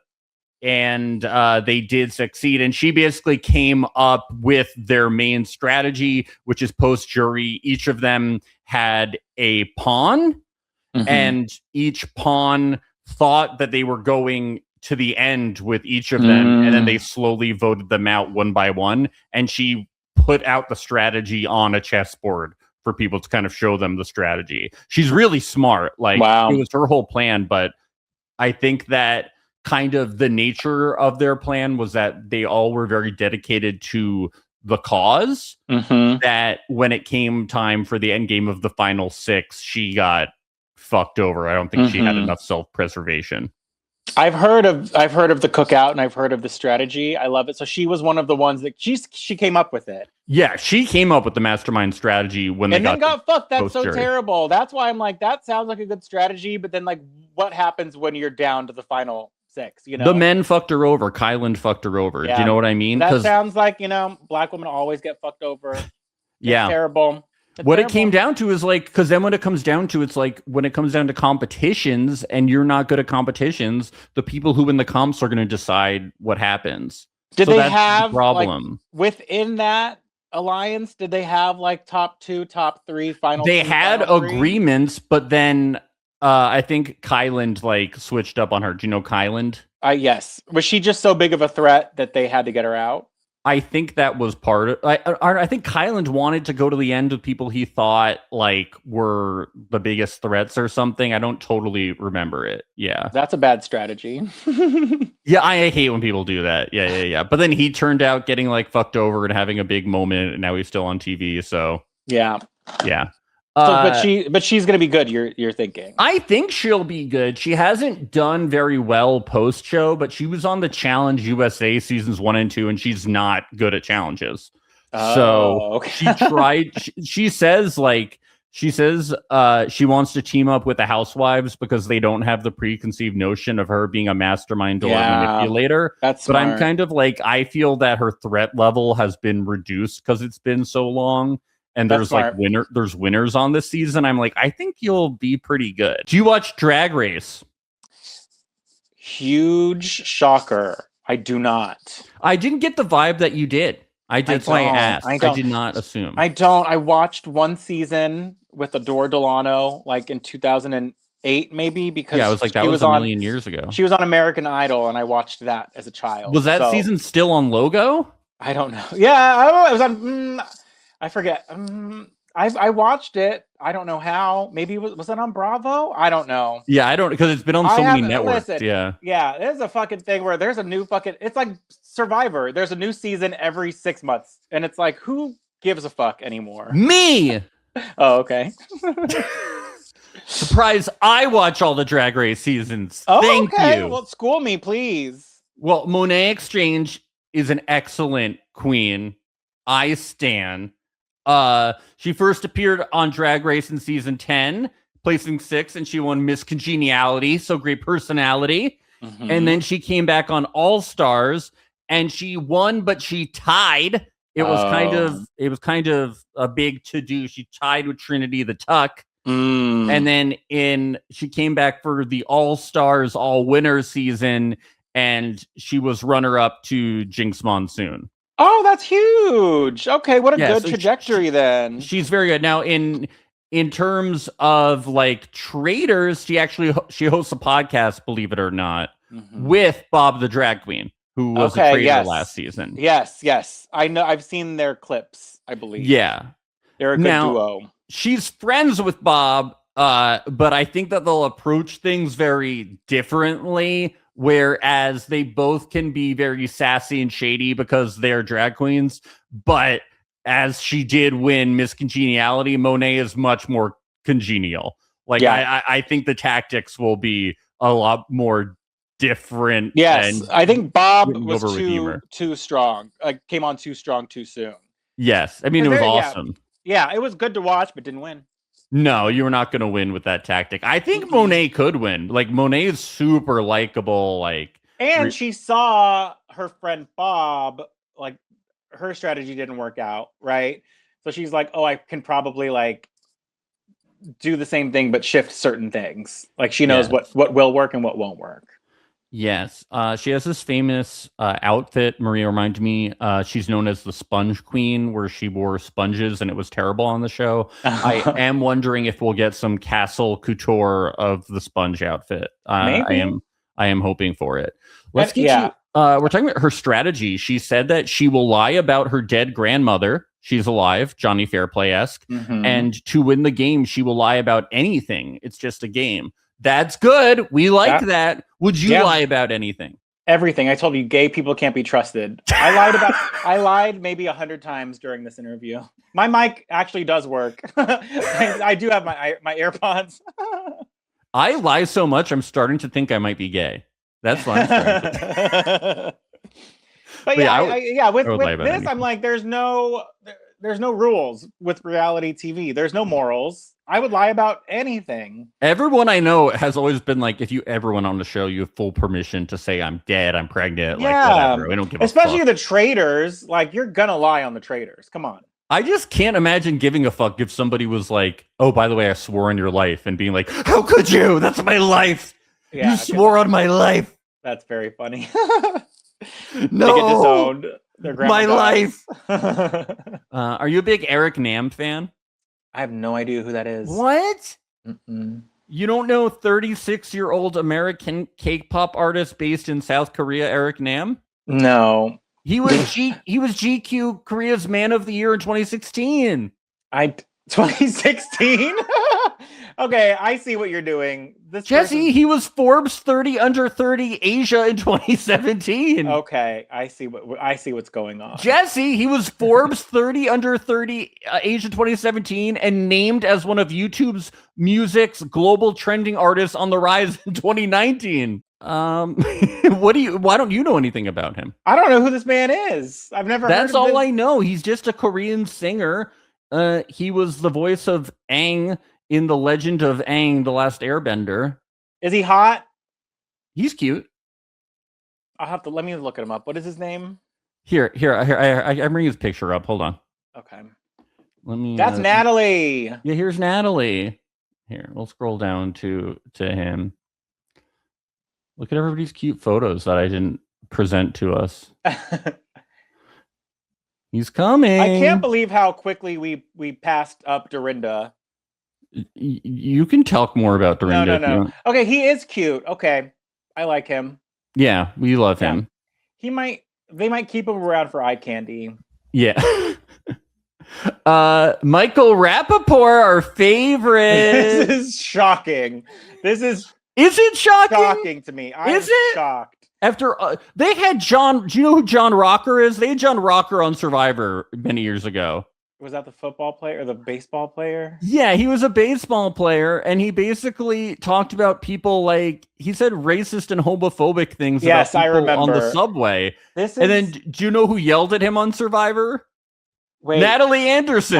they did succeed. And she basically came up with their main strategy, which is post-jury. Each of them had a pawn, and each pawn thought that they were going to the end with each of them, and then they slowly voted them out one by one. And she put out the strategy on a chessboard for people to kind of show them the strategy. She's really smart. Like, it was her whole plan, but I think that kind of the nature of their plan was that they all were very dedicated to the cause, that when it came time for the end game of the final six, she got fucked over. I don't think she had enough self-preservation. I've heard of the Cookout, and I've heard of the strategy. I love it. So she was one of the ones that she came up with it. Yeah, she came up with the mastermind strategy when they got fucked. That's so terrible. That's why I'm like, that sounds like a good strategy, but then like, what happens when you're down to the final six? You know, the men fucked her over. Kyland fucked her over. Yeah. Do you know what I mean? That sounds like, black women always get fucked over. Yeah, terrible. It came down to is like, because then when it comes down to, it's like when it comes down to competitions and you're not good at competitions, the people who win the comps are going to decide what happens. Did they have the problem like, within that alliance? Did they have like top 2, top 3 final? They had agreements, but then I think Kyland like switched up on her. Do you know Kyland? Yes. Was she just so big of a threat that they had to get her out? I think that was part of. I think Kyland wanted to go to the end with people he thought like were the biggest threats or something. I don't totally remember it. Yeah, that's a bad strategy. Yeah, I hate when people do that. Yeah. But then he turned out getting like fucked over and having a big moment, and now he's still on TV. So yeah. But she's gonna be good. You're thinking? I think she'll be good. She hasn't done very well post show, but she was on the Challenge USA seasons 1 and 2, and she's not good at challenges. Okay. She tried. She says she wants to team up with the housewives because they don't have the preconceived notion of her being a mastermind or manipulator. That's smart. But I'm kind of like, I feel that her threat level has been reduced because it's been so long. And there's there's winners on this season. I'm like, I think you'll be pretty good. Do you watch Drag Race? Huge shocker. I do not. I didn't get the vibe that you did. That's why I asked. I did not assume. I don't. I watched one season with Adore Delano, like in 2008, maybe, because it was like that was a million years ago. She was on American Idol, and I watched that as a child. Was that season still on Logo? I don't know. Yeah, it was on. I forget. I watched it. I don't know how. Maybe was it on Bravo? I don't know. Yeah, I don't, because it's been on so many networks. Yeah. There's a fucking thing where there's a new fucking. It's like Survivor. There's a new season every 6 months, and it's like, who gives a fuck anymore? Me. Oh, okay. Surprise! I watch all the Drag Race seasons. Oh, Thank okay. you. Well, school me, please. Well, Monet Exchange is an excellent queen. I stan. She first appeared on Drag Race in season 10, placing 6, and she won Miss Congeniality, so great personality. Mm-hmm. And then she came back on All Stars, and she won, but she tied. It was kind of a big to-do. She tied with Trinity the Tuck. And then she came back for the All Stars All Winners season, and she was runner-up to Jinx Monsoon. Oh, that's huge. Okay, what a good trajectory then. She's very good. Now, in terms of like Traitors, she hosts a podcast, believe it or not, with Bob the Drag Queen, who was a traitor last season. Yes. I know. I've seen their clips, I believe. Yeah. They're a good duo. She's friends with Bob, but I think that they'll approach things very differently, whereas they both can be very sassy and shady because they're drag queens. But as she did win Miss Congeniality, Monet is much more congenial. Like, I think the tactics will be a lot more different. Yes, I think Bob was too strong. Came on too strong too soon. Yes, I mean, it was awesome. Yeah, it was good to watch, but didn't win. No, you were not going to win with that tactic. I think Monet could win. Like, Monet is super likable. And she saw her friend Bob, like, her strategy didn't work out, right? So she's like, oh, I can probably, like, do the same thing, but shift certain things. Like, she knows what will work and what won't work. Yes. She has this famous outfit. Maria reminded me, she's known as the Sponge Queen, where she wore sponges and it was terrible on the show. I am wondering if we'll get some Castle Couture of the sponge outfit. Maybe. I am hoping for it. Let's get to, we're talking about her strategy. She said that she will lie about her dead grandmother. She's alive, Johnny Fairplay-esque. And to win the game, she will lie about anything. It's just a game. That's good. We like that. Would you lie about anything? Everything. I told you, gay people can't be trusted. I lied maybe 100 times during this interview. My mic actually does work. I do have my AirPods. I lie so much, I'm starting to think I might be gay. That's what I'm starting to think. But with this, anything. I'm like, there's no rules with reality TV. There's no morals. I would lie about anything. Everyone I know has always been like, if you ever went on the show, you have full permission to say I'm dead, I'm pregnant, like whatever. We don't give a fuck. Especially the Traitors, like you're gonna lie on the Traitors. Come on. I just can't imagine giving a fuck if somebody was like, oh, by the way, I swore on your life, and being like, how could you? That's my life. Yeah, you swore on my life. That's very funny. No, they get disowned. My life. Are you a big Eric Nam fan? I have no idea who that is. What? You don't know 36-year-old American cake pop artist based in South Korea, Eric Nam? No. He was GQ Korea's Man of the Year in 2016. 2016? Okay, I see what you're doing. Jesse, he was Forbes 30 under 30 Asia in 2017. Okay, I see what's going on. Jesse, he was Forbes 30 under 30 Asia 2017 and named as one of YouTube's music's global trending artists on the rise in 2019. Why don't you know anything about him? I don't know who this man is. I've never heard of That's all I know. He's just a Korean singer. He was the voice of Aang in The Legend of Aang, The Last Airbender. Is he hot? He's cute. Let me look him up. What is his name? Here. I'm bringing his picture up. Hold on. Okay. That's Natalie. Yeah, here's Natalie. Here, we'll scroll down to him. Look at everybody's cute photos that I didn't present to us. He's coming. I can't believe how quickly we passed up Dorinda. You can talk more about Dorinda. No. Okay, he is cute. Okay, I like him. Yeah, we love him. They might keep him around for eye candy. Yeah. Michael Rappaport, our favorite. This is shocking. Is it shocking? Shocking to me. I'm shocked. After they had John, do you know who John Rocker is? They had John Rocker on Survivor many years ago. Was that the football player or the baseball player? Yeah, he was a baseball player, and he basically talked about people like he said racist and homophobic things. Yes, about people I remember on the subway. This is... And then, do you know who yelled at him on Survivor? Wait, Natalie Anderson.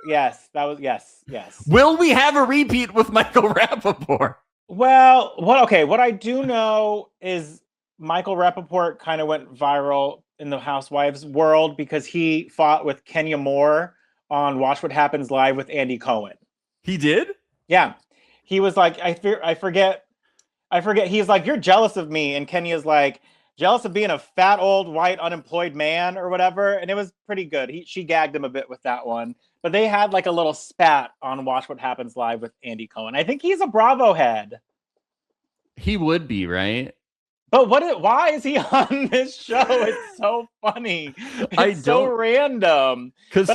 Yes, that was yes. Will we have a repeat with Michael Rappaport? Well, what I do know is Michael Rappaport kind of went viral in the Housewives world because he fought with Kenya Moore on Watch What Happens Live with Andy Cohen. He did? Yeah. He was like, I forget. He's like, you're jealous of me. And Kenya's like, jealous of being a fat, old, white, unemployed man or whatever. And it was pretty good. She gagged him a bit with that one. But they had like a little spat on Watch What Happens Live with Andy Cohen. I think he's a Bravo head. He would be, right? But why is he on this show? It's so funny. It's so random. Because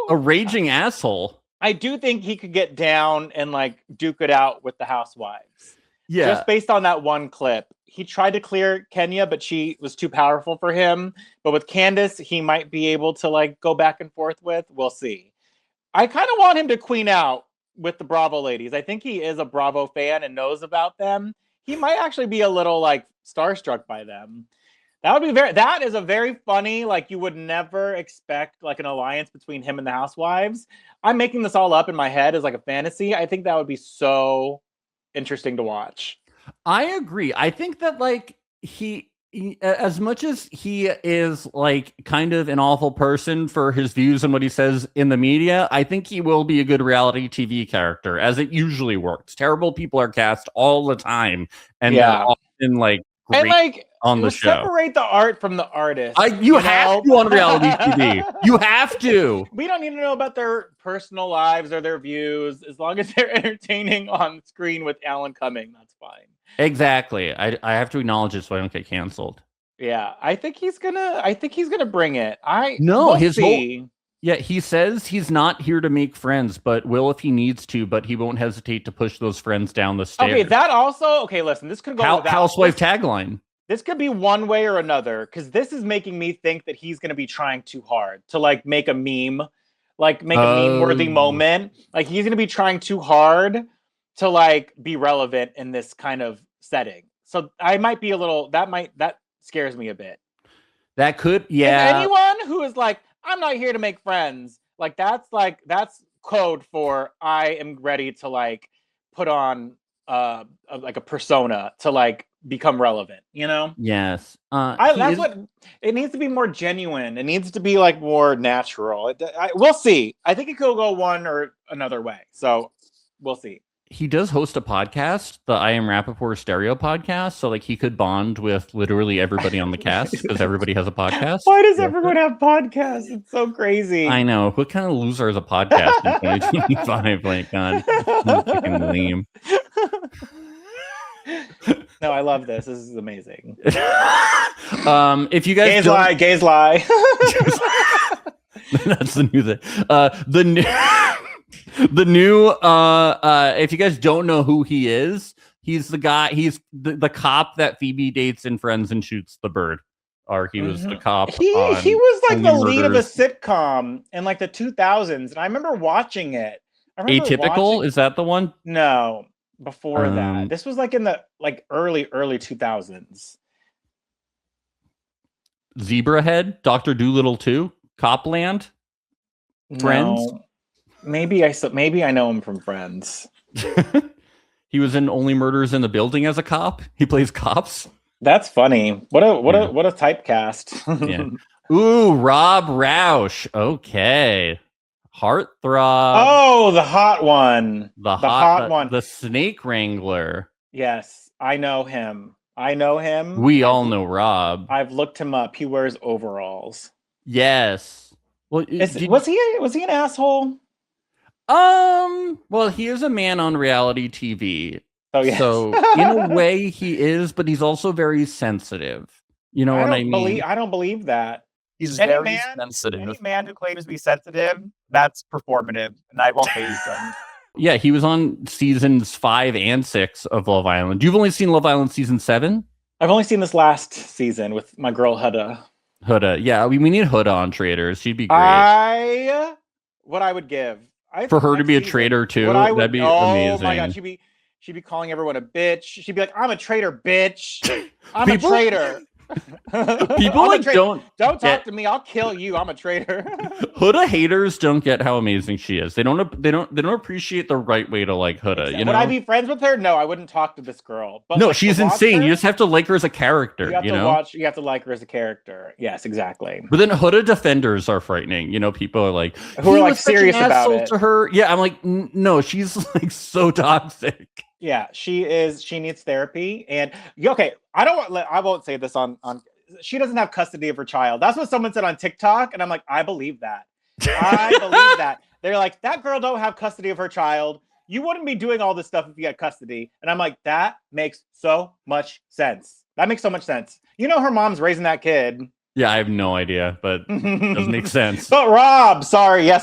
a raging asshole. I do think he could get down and like duke it out with the Housewives. Yeah. Just based on that one clip. He tried to clear Kenya, but she was too powerful for him. But with Candace, he might be able to like go back and forth with. We'll see. I kind of want him to queen out with the Bravo ladies. I think he is a Bravo fan and knows about them. He might actually be a little like starstruck by them. That is a very funny, like you would never expect like an alliance between him and the Housewives. I'm making this all up in my head as like a fantasy. I think that would be so interesting to watch. I agree. I think that like he as much as he is like kind of an awful person for his views and what he says in the media, I think he will be a good reality TV character, as it usually works. Terrible people are cast all the time, and they're often like great and like on the show. Separate the art from the artist. You have to on reality TV. You have to. We don't need to know about their personal lives or their views. As long as they're entertaining on screen with Alan Cumming, that's fine. Exactly. I have to acknowledge it so I don't get canceled. Yeah, I think he's gonna bring it. He says he's not here to make friends, but will if he needs to, but he won't hesitate to push those friends down the stairs. Listen, this could go housewife tagline. This could be one way or another, because this is making me think that he's gonna be trying too hard to like make a meme, like make a meme-worthy moment. Like he's gonna be trying too hard to like be relevant in this kind of setting. So I might be that scares me a bit. That could, yeah. If anyone who is like, I'm not here to make friends, that's code for I am ready to like put on a persona to like become relevant, you know? Yes. It needs to be more genuine. It needs to be like more natural. We'll see. I think it could go one or another way. So we'll see. He does host a podcast, the I Am Rappaport Stereo podcast. So like he could bond with literally everybody on the cast because everybody has a podcast. Why does everyone have podcasts? It's so crazy. I know. What kind of loser is a podcast in 2025? Like, God, fucking lame. No, I love this. This is amazing. If you guys gays lie. That's the new thing. The new if you guys don't know who he is, he's the guy, he's the cop that Phoebe dates in Friends and shoots the bird. Or he was the cop. He was like the lead of a sitcom in like the 2000s, and I remember watching it. Atypical? Is that the one? No, before that. This was like in the like early 2000s. Zebrahead, Dr. Dolittle 2, Copland, Friends. No. Maybe I know him from Friends. He was in Only Murders in the Building as a cop. He plays cops. That's funny. What a typecast. Yeah. Ooh, Rob Roush. Okay. Heartthrob. Oh, the hot one. The hot one. The Snake Wrangler. Yes, I know him. We all know Rob. I've looked him up. He wears overalls. Yes. Well, was he an asshole? Well, he is a man on reality TV. Oh, yes. So in a way he is, but he's also very sensitive. You know what I mean? I don't believe that. He's very sensitive. Any man who claims to be sensitive, that's performative, and I won't believe them. Yeah, he was on seasons 5 and 6 of Love Island. You've only seen Love Island season 7? I've only seen this last season with my girl Huda. Yeah, we need Huda on Traitors. She'd be great. I what I would give. For her to be a traitor too, that'd be amazing. Oh my god, she'd be calling everyone a bitch. She'd be like, "I'm a traitor, bitch. I'm a traitor." People like don't talk to me. I'll kill you. I'm a traitor. Huda haters don't get how amazing she is. They don't appreciate the right way to like Huda. Exactly. You know, would I be friends with her? No, I wouldn't talk to this girl. But no, like, she's insane. You just have to like her as a character. You have to like her as a character. Yes, exactly. But then Huda defenders are frightening. You know, people are like who are like serious about it to her. Yeah, I'm like, no, she's like so toxic. Yeah, she is. She needs therapy. And okay, I won't say this on. She doesn't have custody of her child. That's what someone said on TikTok, and I'm like, I believe that. I believe that. They're like, that girl don't have custody of her child. You wouldn't be doing all this stuff if you had custody. And I'm like, that makes so much sense. That makes so much sense. You know, her mom's raising that kid. Yeah, I have no idea, but it doesn't make sense. But Rob,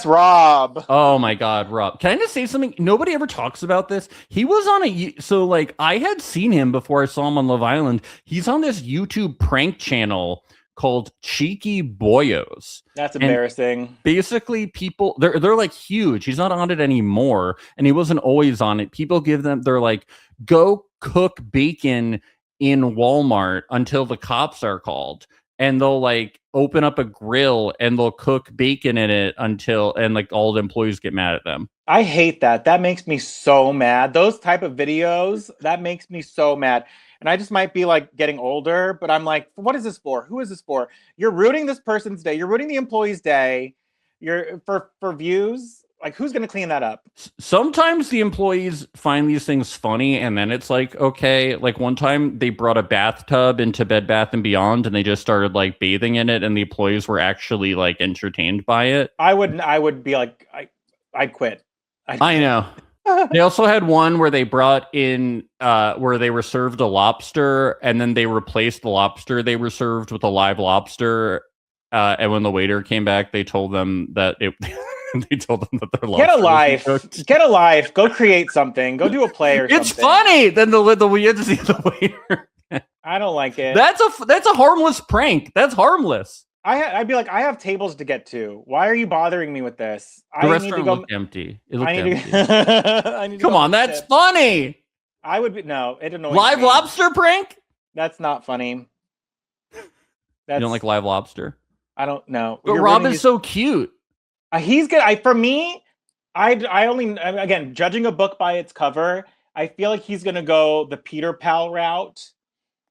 Rob. Oh my God, Rob. Can I just say something? Nobody ever talks about this. He was on so like I had seen him before I saw him on Love Island. He's on this YouTube prank channel called Cheeky Boyos. That's embarrassing. And basically, people they're like huge. He's not on it anymore, and he wasn't always on it. People they're like, go cook bacon in Walmart until the cops are called. And they'll like open up a grill and they'll cook bacon in it and like all the employees get mad at them. I hate that. That makes me so mad. Those type of videos, that makes me so mad. And I just might be like getting older, but I'm like, what is this for? Who is this for? You're ruining this person's day. You're ruining the employee's day. You're for views. Like, who's going to clean that up? Sometimes the employees find these things funny, and then it's like, okay. Like one time they brought a bathtub into Bed Bath & Beyond, and they just started like bathing in it, and the employees were actually like entertained by it. I would be like, I'd quit. I know. They also had one where they brought in, where they were served a lobster, and then they replaced the lobster they were served with a live lobster. And when the waiter came back, they told them that they told them that their lobster get a life, go create something, go do a play or something. It's funny. Then you had to see the waiter. I don't like it. That's a harmless prank. That's harmless. I'd be like, I have tables to get to. Why are you bothering me with this? The restaurant looked empty. It looked empty. Come on, that's funny. I would be it annoys live me. Lobster prank. That's not funny. You don't like live lobster? I don't know. But Rob is so cute. He's good. For me, I only, again, judging a book by its cover, I feel like he's gonna go the Peter Pal route.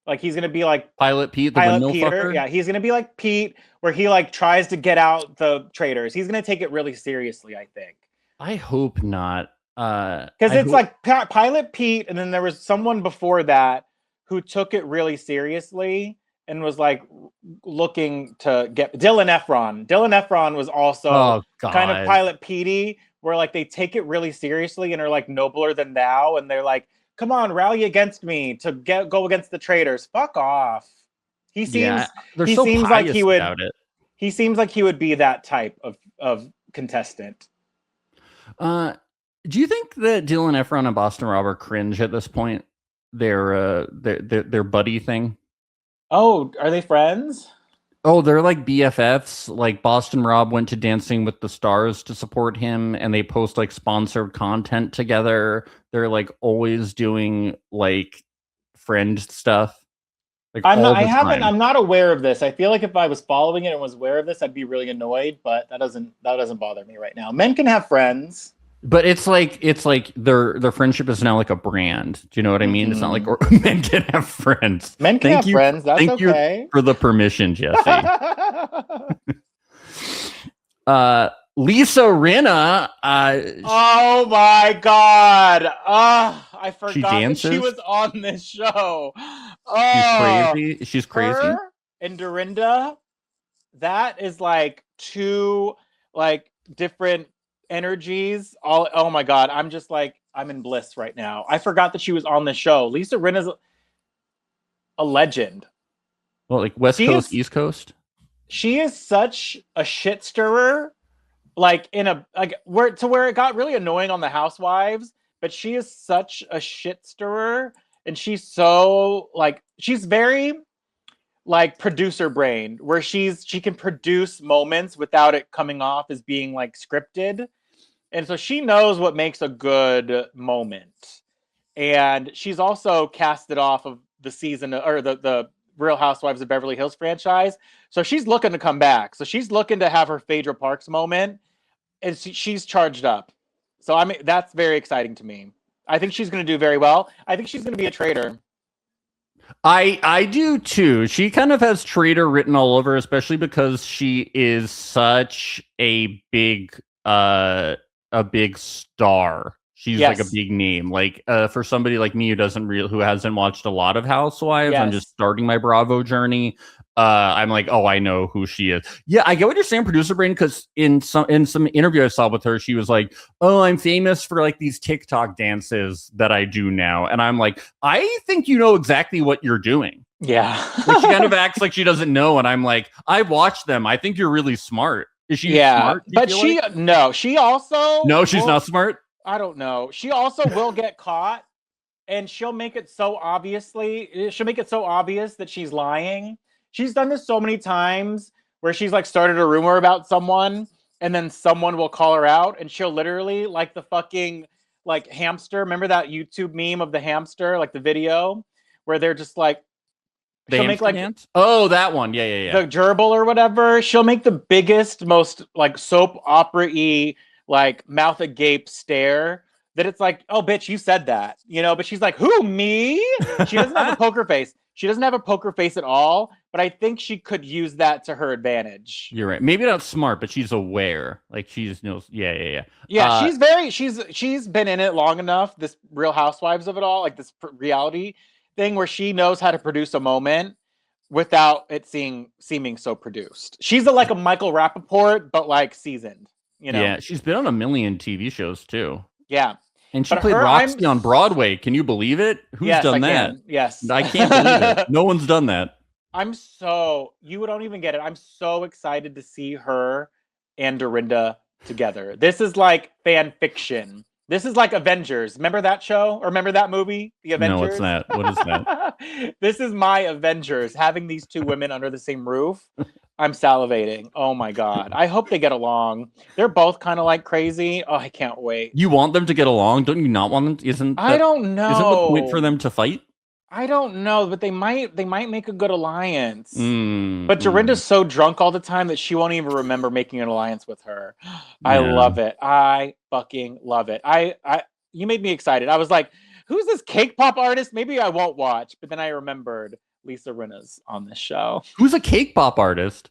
Like he's gonna be like Pilot Pete, the windmill fucker. Yeah, he's gonna be like Pete, where he like tries to get out the traitors. He's gonna take it really seriously, I think. I hope not. Because it's like Pilot Pete, and then there was someone before that who took it really seriously and was like looking to get Dylan Efron. Dylan Efron was also kind of Pilot Petey, where like they take it really seriously and are like nobler than thou, and they're like, come on, rally against me to go against the traitors. Fuck off. He seems like he would. He seems like he would be that type of contestant. Do you think that Dylan Efron and Boston Rob are cringe at this point? Their buddy thing. Oh, are they friends? Oh, they're like BFFs. Like Boston Rob went to Dancing with the Stars to support him, and they post like sponsored content together. They're like always doing like friend stuff. Like I'm not aware of this. I feel like if I was following it and was aware of this, I'd be really annoyed. But that doesn't bother me right now. Men can have friends. But it's like their friendship is now like a brand. Do you know what I mean? It's not like men can have friends. Men can have friends. That's okay. Thank you for the permission, Jesse. Lisa Rinna. Oh my God! I forgot that she was on this show. Oh, She's crazy. Her and Dorinda. That is like two like different energies. Oh my God! I'm just like, I'm in bliss right now. I forgot that she was on the show. Lisa Rinna's a legend. Well, like West Coast, East Coast. She is such a shit stirrer. Like where it got really annoying on the Housewives, but she is such a shit stirrer, and she's so like she's very like producer brain, where she can produce moments without it coming off as being like scripted. And so she knows what makes a good moment. And she's also cast it off of the season or the Real Housewives of Beverly Hills franchise. So she's looking to come back. So she's looking to have her Phaedra Parks moment, and she's charged up. So that's very exciting to me. I think she's going to do very well. I think she's going to be a traitor. I do too. She kind of has traitor written all over, especially because she is such a big star. She's like a big name. Like for somebody like me who hasn't watched a lot of Housewives, I'm just starting my Bravo journey. I'm like, oh, I know who she is. Yeah, I get what you're saying, producer brain, because in some interview I saw with her, she was like, oh, I'm famous for like these TikTok dances that I do now. And I'm like, I think you know exactly what you're doing. Yeah. Like, she kind of acts like she doesn't know. And I'm like, I watched them. I think you're really smart. Is she smart? But she also... No, she's not smart? I don't know. She also will get caught, and she'll make it so obvious that she's lying. She's done this so many times where she's like started a rumor about someone, and then someone will call her out, and she'll literally, like the fucking like hamster. Remember that YouTube meme of the hamster, like the video where they're just like, she'll make like dance? Oh, that one. Yeah. The gerbil or whatever. She'll make the biggest, most like soap opera-y, like mouth agape stare that it's like, oh, bitch, you said that, you know? But she's like, who, me? She doesn't have a poker face. She doesn't have a poker face at all, but I think she could use that to her advantage. You're right. Maybe not smart, but she's aware. Like she's knows. Yeah. Yeah, she's been in it long enough, this Real Housewives of it all, like this reality thing where she knows how to produce a moment without it seeming so produced. She's like a Michael Rappaport, but like seasoned. You know? Yeah, she's been on a million TV shows too. Yeah. And she played Roxy on Broadway. Can you believe it? Who's done that? Yes. I can't believe it. No one's done that. You don't even get it. I'm so excited to see her and Dorinda together. This is like fan fiction. This is like Avengers. Remember that show? Or remember that movie? The Avengers? No, what's that? What is that? This is my Avengers, having these two women under the same roof. I'm salivating. Oh my God. I hope they get along. They're both kind of like crazy. Oh, I can't wait. You want them to get along? Don't you not want them? I don't know. Isn't the point for them to fight? I don't know, but they might make a good alliance. But Dorinda's so drunk all the time that she won't even remember making an alliance with her. I love it. I fucking love it. You made me excited. I was like, who's this cake pop artist? Maybe I won't watch. But then I remembered Lisa Rinna's on this show. Who's a cake pop artist?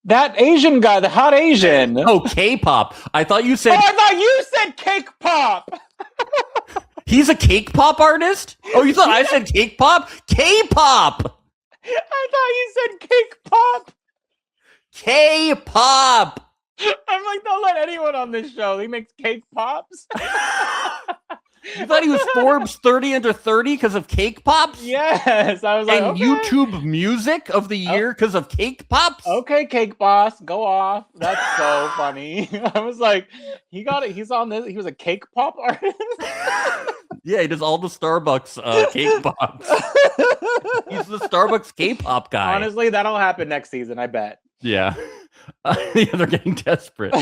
That Asian guy, the hot Asian. Oh, K-pop. I thought you said... Oh, I thought you said cake pop. He's a cake pop artist? Oh, you thought I said cake pop? K-pop. I thought you said cake pop. K-pop. I'm like, don't let anyone on this show. He makes cake pops. You thought he was Forbes 30 under 30 because of cake pops? Yes. I was like, and YouTube music of the year because of cake pops? Okay, cake boss, go off. That's so funny. I was like, he got it. He's on this. He was a cake pop artist. Yeah, he does all the Starbucks cake pops. He's the Starbucks K-pop guy. Honestly, that'll happen next season, I bet. Yeah. They're getting desperate.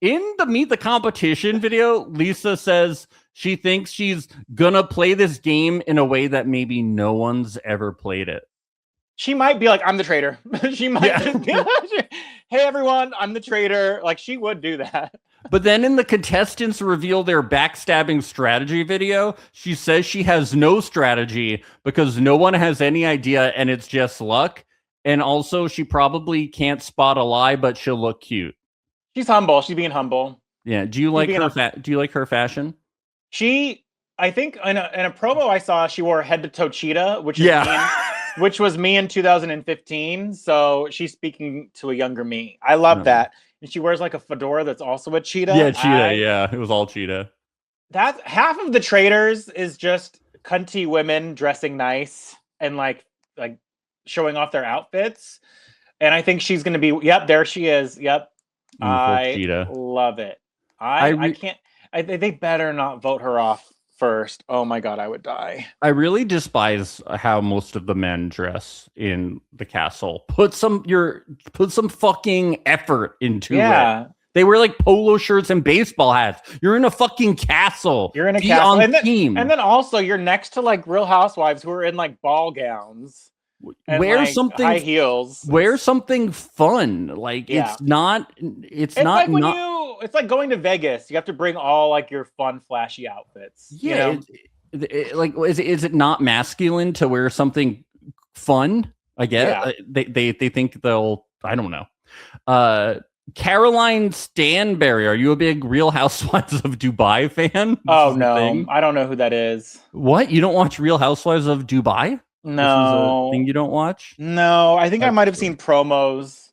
In the Meet the Competition video, Lisa says she thinks she's gonna play this game in a way that maybe no one's ever played it. She might be like, I'm the traitor. She might just be like, hey everyone, I'm the traitor. Like, she would do that. But then in the contestants reveal their backstabbing strategy video, she says she has no strategy because no one has any idea and it's just luck. And also, she probably can't spot a lie, but she'll look cute. She's humble. She's being humble. Yeah. Do you like her? Do you like her fashion? I think in a promo I saw, she wore head to toe cheetah, which was me in 2015. So she's speaking to a younger me. I love that. And she wears like a fedora that's also a cheetah. Yeah, cheetah. Yeah, it was all cheetah. That's half of the Traitors is just cunty women dressing nice and like showing off their outfits. And I think she's going to be, yep, there she is. Yep. I love it. I can't, they better not vote her off first. Oh my God, I would die. I really despise how most of the men dress in the castle. Put some fucking effort into it. They wear like polo shirts and baseball hats. You're in a fucking castle. You're in a castle. And then also you're next to like Real Housewives who are in like ball gowns. And wear like something high heels. Wear something fun. Like it's not it's like it's like going to Vegas. You have to bring all like your fun, flashy outfits. Yeah. Like is it not masculine to wear something fun? I get it. They think they'll, I don't know. Caroline Stanberry, are you a big Real Housewives of Dubai fan? Oh no, I don't know who that is. What? You don't watch Real Housewives of Dubai? No. This is a thing you don't watch? No, I think I might have seen promos.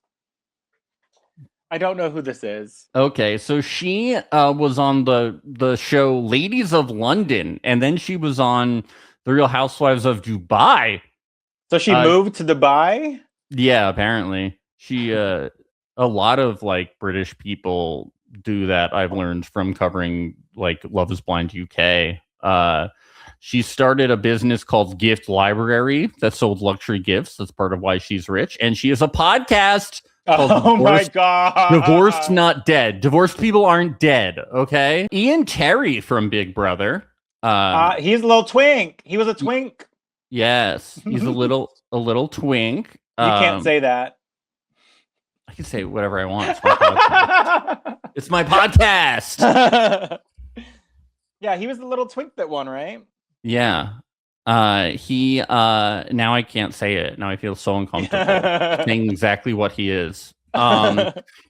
I don't know who this is. Okay, so she was on the show Ladies of London, and then she was on the Real Housewives of Dubai. So she moved to Dubai? Yeah, apparently. She a lot of like British people do that. I've learned from covering like Love is Blind UK. She started a business called Gift Library that sold luxury gifts. That's part of why she's rich. And she has a podcast called my God. Divorced Not Dead. Divorced people aren't dead, okay? Ian Terry from Big Brother. He's a little twink. He was a twink. Yes, he's a little twink. You can't say that. I can say whatever I want. It's my podcast. It's my podcast. Yeah, he was the little twink that won, right? Yeah. He now I can't say it. Now I feel so uncomfortable saying exactly what he is.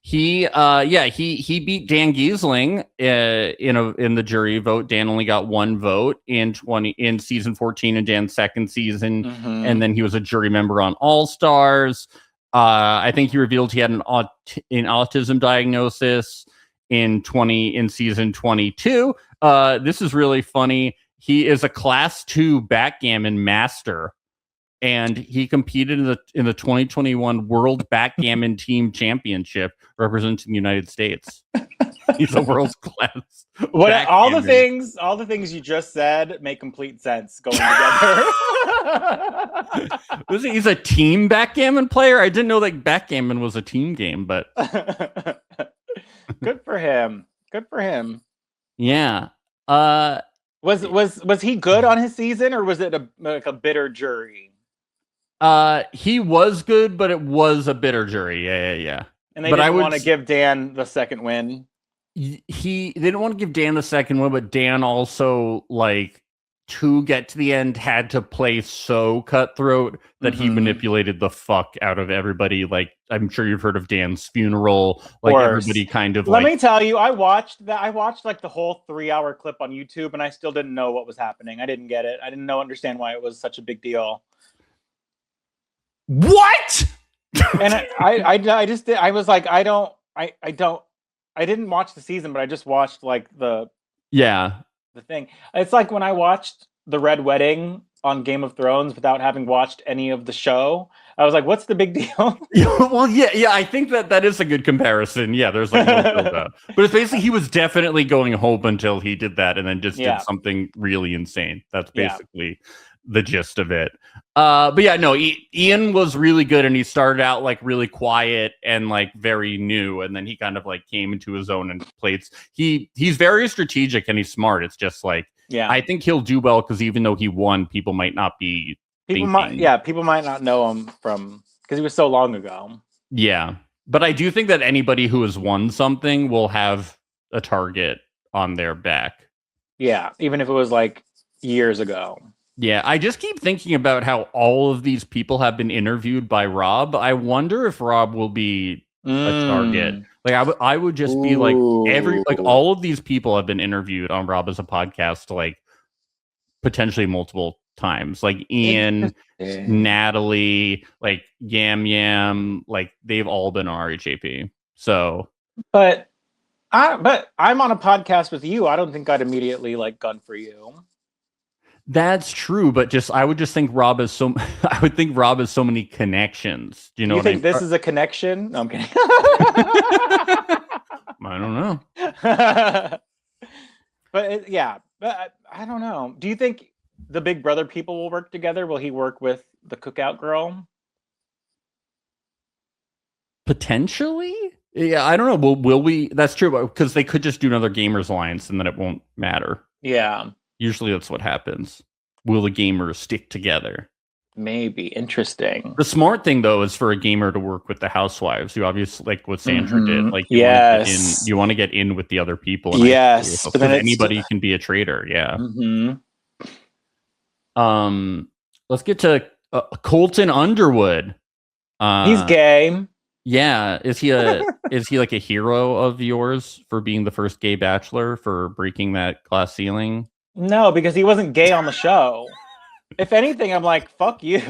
He beat Dan Giesling in the jury vote. Dan only got one vote in season 14 in Dan's second season, and then he was a jury member on All Stars. I think he revealed he had an autism diagnosis in season 22. This is really funny. He is a class 2 backgammon master, and he competed in the 2021 World Backgammon Team Championship representing the United States. He's a world class. All the things you just said make complete sense going together. He's a team backgammon player. I didn't know that backgammon was a team game, but good for him. Good for him. Yeah. Was he good on his season, or was it a bitter jury? He was good, but it was a bitter jury. Yeah. And they didn't want to give Dan the second win. They didn't want to give Dan the second win, but Dan also, like, to get to the end, had to play so cutthroat that he manipulated the fuck out of everybody. Like, I'm sure you've heard of Dan's funeral. Like, everybody kind of Let me tell you, I watched like the whole 3-hour clip on YouTube, and I still didn't know what was happening. I didn't get it. I didn't understand why it was such a big deal. What? And I just did. I was like, I didn't watch the season, but I just watched like the thing. It's like when I watched The Red Wedding on Game of Thrones without having watched any of the show. I was like, what's the big deal? Well, yeah, I think that is a good comparison. Yeah, there's like no build up. But it's basically he was definitely going home until he did that and then just did something really insane. That's basically the gist of it. But yeah, no, Ian was really good, and he started out like really quiet and like very new, and then he kind of like came into his own and played. He's very strategic and he's smart. It's just like, I think he'll do well because even though he won, people might not be people might not know him from because he was so long ago. Yeah, but I do think that anybody who has won something will have a target on their back. Yeah, even if it was like years ago. Yeah, I just keep thinking about how all of these people have been interviewed by Rob. I wonder if Rob will be a target. Like I would just be like all of these people have been interviewed on Rob as a podcast like potentially multiple times. Like Ian, Natalie, like Yam Yam, like they've all been on RHAP. So, but I'm on a podcast with you. I don't think I'd immediately like gun for you. That's true, but I would think Rob has so many connections. Do you know? You think this is a connection? No, I'm kidding. I don't know. But But I don't know. Do you think the Big Brother people will work together? Will he work with the cookout girl? Potentially. Yeah, I don't know. Will we? That's true, because they could just do another Gamers Alliance and then it won't matter. Yeah. Usually that's what happens. Will the gamers stick together? Maybe. Interesting. The smart thing, though, is for a gamer to work with the housewives, who obviously, like what Sandra did. Like, you want to get in with the other people. Yes. But then anybody can be a traitor. Yeah. Let's get to Colton Underwood. He's gay. Yeah, is he like a hero of yours for being the first gay bachelor, for breaking that glass ceiling? No, because he wasn't gay on the show. If anything, I'm like, fuck you.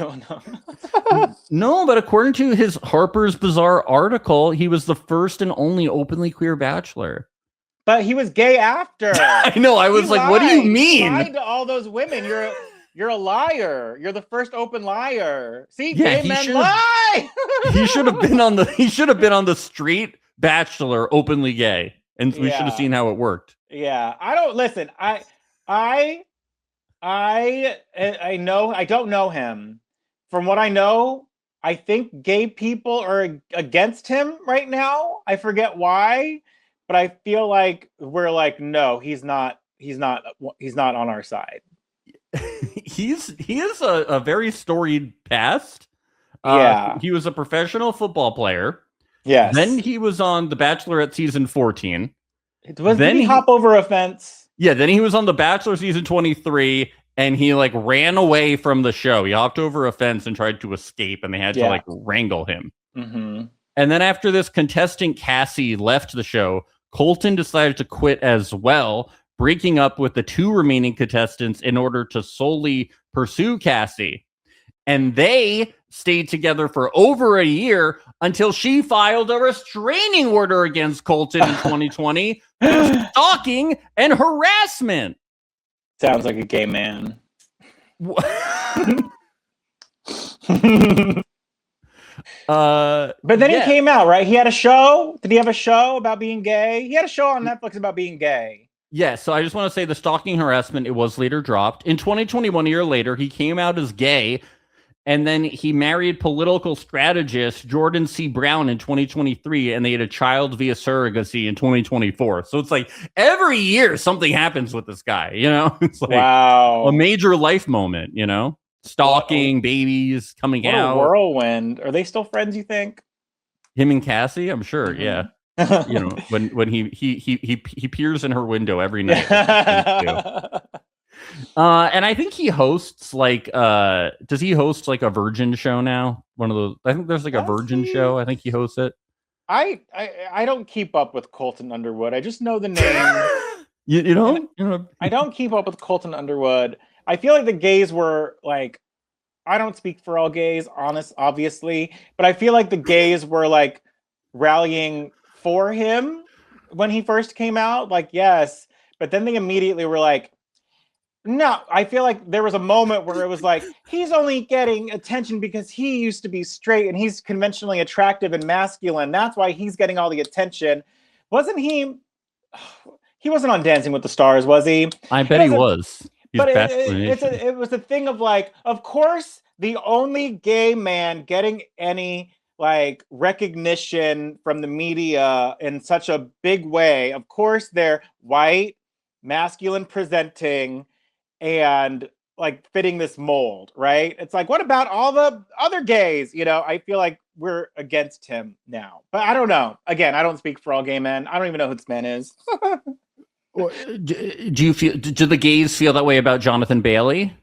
No, but according to his Harper's Bazaar article, he was the first and only openly queer bachelor. But he was gay after. I know. I was like, what do you mean? He lied to all those women. You're a liar. You're the first open liar. See, yeah, gay men lie. He should have been on the straight bachelor, openly gay, and we should have seen how it worked. Yeah, I don't listen. I know. I don't know him. From what I know, I think gay people are against him right now. I forget why, but I feel like we're like, no, he's not on our side. He is a very storied past. He was a professional football player. Yes. Then he was on The Bachelorette season 14. Did he hop over a fence? Yeah. Then he was on The Bachelor season 23, and he like ran away from the show. He hopped over a fence and tried to escape, and they had to like wrangle him. Mm-hmm. And then after this, contestant Cassie left the show. Colton decided to quit as well, breaking up with the two remaining contestants in order to solely pursue Cassie. And they stayed together for over a year until she filed a restraining order against Colton in 2020 for stalking and harassment. Sounds like a gay man. But then he came out, right? He had a show. Did he have a show about being gay? He had a show on Netflix about being gay. Yeah, so I just want to say the stalking harassment, it was later dropped. In 2021, a year later, he came out as gay, and then he married political strategist Jordan C. Brown in 2023, and they had a child via surrogacy in 2024. So it's like every year something happens with this guy, you know? It's like a major life moment, you know? Stalking, babies, coming out. A whirlwind. Are they still friends, you think? Him and Cassie? I'm sure, yeah. You know, when he peers in her window every night. And I think he hosts like does he host like a Virgin show now? One of those. I think there's like a Virgin show. I think he hosts it. I don't keep up with Colton Underwood. I just know the name. you know. I don't keep up with Colton Underwood. I feel like the gays were like, I don't speak for all gays, obviously, but I feel like the gays were like rallying for him when he first came out. Like, yes, but then they immediately were like, no. I feel like there was a moment where it was like, he's only getting attention because he used to be straight and he's conventionally attractive and masculine. That's why he's getting all the attention. Wasn't he? He wasn't on Dancing with the Stars, was he? I bet he was. But it was a thing of like, of course, the only gay man getting any like recognition from the media in such a big way. Of course, they're white, masculine presenting, and like fitting this mold, right? It's like, what about all the other gays? You know, I feel like we're against him now. But I don't know. Again, I don't speak for all gay men. I don't even know who this man is. Do the gays feel that way about Jonathan Bailey?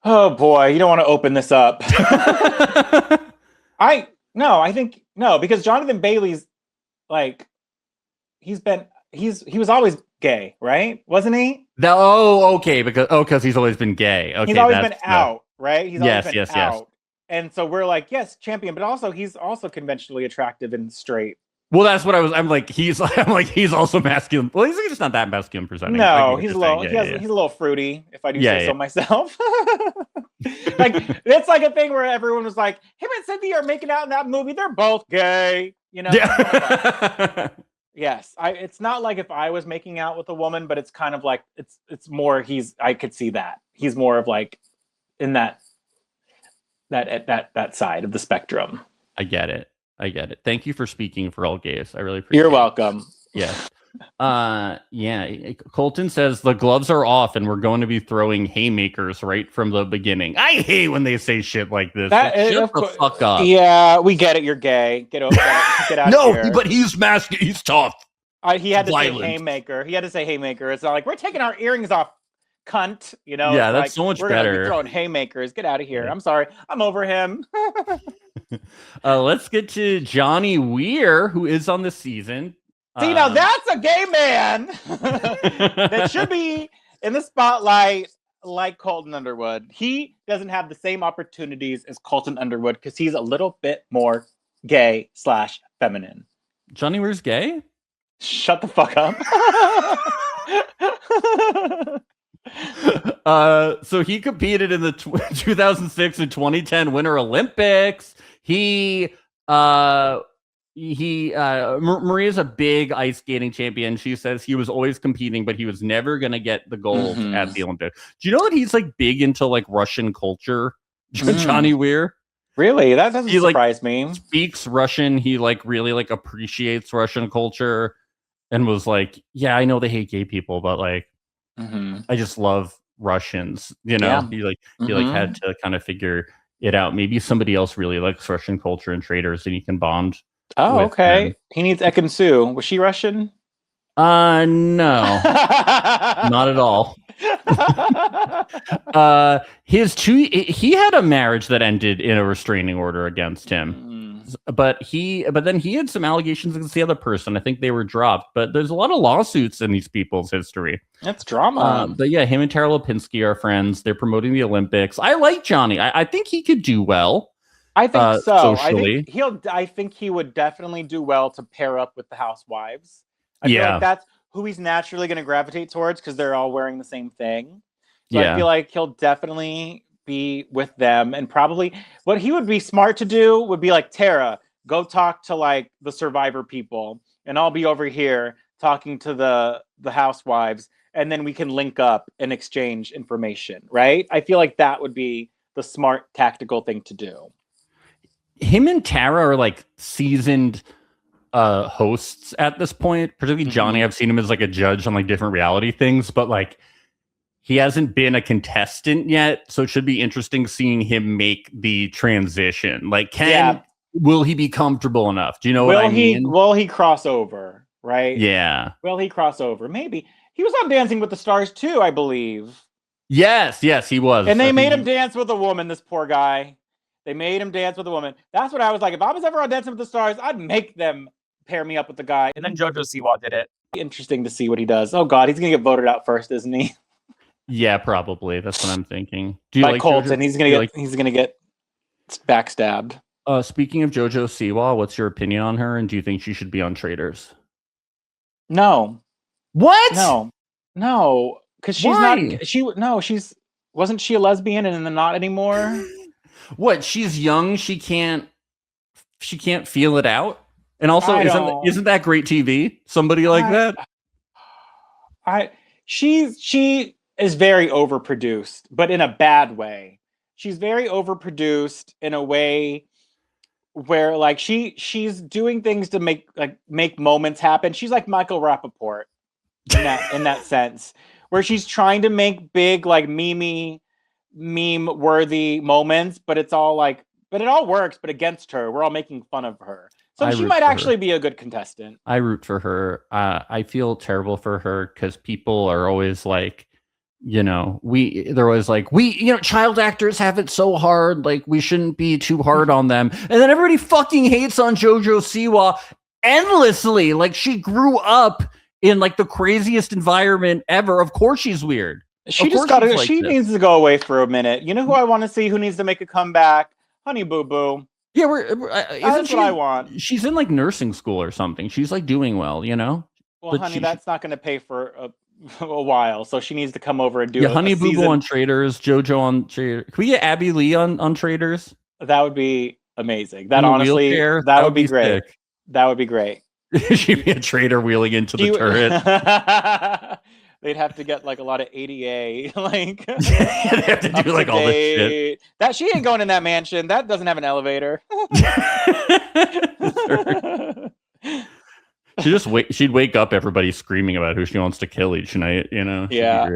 Oh boy, you don't want to open this up. I think because Jonathan Bailey's like he was always gay, right? Wasn't he? Okay, because he's always been gay. Okay, he's always been out, right? He's always been out. Yes. And so we're like, yes, champion, but also he's also conventionally attractive and straight. Well, that's what I'm like. He's also masculine. Well, he's just not that masculine presenting. No, he's a little. He's a little fruity, if I do say so myself. Like it's like a thing where everyone was like, him and Cynthia are making out in that movie. They're both gay, you know. Yeah. Yes, it's not like if I was making out with a woman, but it's kind of like it's more. I could see that he's more of like in that side of the spectrum. I get it. Thank you for speaking for all gays. I really appreciate it. You're welcome. Yes. Yeah. Colton says the gloves are off and we're going to be throwing haymakers right from the beginning. I hate when they say shit like this. Shut the fuck up. Yeah, we get it. You're gay. Get over that. Get out of here. No, but he's masculine. He's tough. He had to say haymaker. It's not like we're taking our earrings off, cunt. You know? Yeah, that's like, so much better. We're gonna be throwing haymakers. Get out of here. Yeah. I'm sorry. I'm over him. Let's get to Johnny Weir, who is on the season. See, now that's a gay man that should be in the spotlight like Colton Underwood. He doesn't have the same opportunities as Colton Underwood because he's a little bit more gay / feminine. Johnny Weir's gay? Shut the fuck up. So he competed in the 2006 and 2010 Winter Olympics. Maria's a big ice skating champion. She says he was always competing, but he was never going to get the gold at the Olympics. Do you know that he's like big into like Russian culture? Johnny Weir. Really? That doesn't surprise me. Speaks Russian. He like really like appreciates Russian culture and was like, yeah, I know they hate gay people, but like, I just love Russians. You know, yeah. He had to kind of figure it out. Maybe somebody else really likes Russian culture and Traitors, and he can bond. Oh, okay. Them. He needs Ekin Sue. Was she Russian? No, not at all. He had a marriage that ended in a restraining order against him, but then he had some allegations against the other person. I think they were dropped, but there's a lot of lawsuits in these people's history. That's drama. But yeah, him and Tara Lipinski are friends. They're promoting the Olympics. I like Johnny. I think he could do well. I think so. Socially. I think he would definitely do well to pair up with the housewives. I feel like that's who he's naturally going to gravitate towards because they're all wearing the same thing. So I feel like he'll definitely be with them, and probably what he would be smart to do would be like, Tara, go talk to like the Survivor people, and I'll be over here talking to the housewives, and then we can link up and exchange information, right? I feel like that would be the smart tactical thing to do. Him and Tara are like seasoned hosts at this point, particularly Johnny. I've seen him as like a judge on like different reality things, but like he hasn't been a contestant yet, so it should be interesting seeing him make the transition. Like, will he be comfortable enough? Do you know what I mean? Will he cross over, right? Yeah. Will he cross over? Maybe. He was on Dancing with the Stars too, I believe. Yes, he was. And they made him dance with a woman, this poor guy. They made him dance with a woman. That's what I was like. If I was ever on Dancing with the Stars, I'd make them pair me up with the guy. And then JoJo Siwa did it. Interesting to see what he does. Oh, God, he's going to get voted out first, isn't he? Yeah, probably. That's what I'm thinking. Do you like like Colton? JoJo? He's going to get backstabbed. Speaking of JoJo Siwa, what's your opinion on her? And do you think she should be on Traitors? No. What? No. Because she's not. Wasn't she a lesbian and then not anymore? What? She's young. She can't feel it out. And also, isn't that great TV? Somebody like that. She is very overproduced, but in a bad way. She's very overproduced in a way where like she's doing things to make moments happen. She's like Michael Rappaport in that sense, where she's trying to make big like meme worthy moments, but it all works, but against her. We're all making fun of her. So she might actually be a good contestant. I root for her. I feel terrible for her because people are always like, they're always like, child actors have it so hard. Like, we shouldn't be too hard on them. And then everybody fucking hates on JoJo Siwa endlessly. Like, she grew up in like the craziest environment ever. Of course she's weird. She needs to go away for a minute. You know who I want to see who needs to make a comeback? Honey Boo Boo. Yeah, that's what I want. She's in like nursing school or something. She's like doing well, Well, but honey, that's not going to pay for a while, so she needs to come over and do Honey Boo Boo on Traitors, JoJo on Traitors. Can we get Abby Lee on Traitors? That would be amazing. That honestly, that would be great. Sick. That would be great. She'd be a traitor wheeling into the turret. They'd have to get like a lot of ADA, like they have to do like all this shit. That she ain't going in that mansion. That doesn't have an elevator. She'd wake up everybody screaming about who she wants to kill each night, you know? Yeah.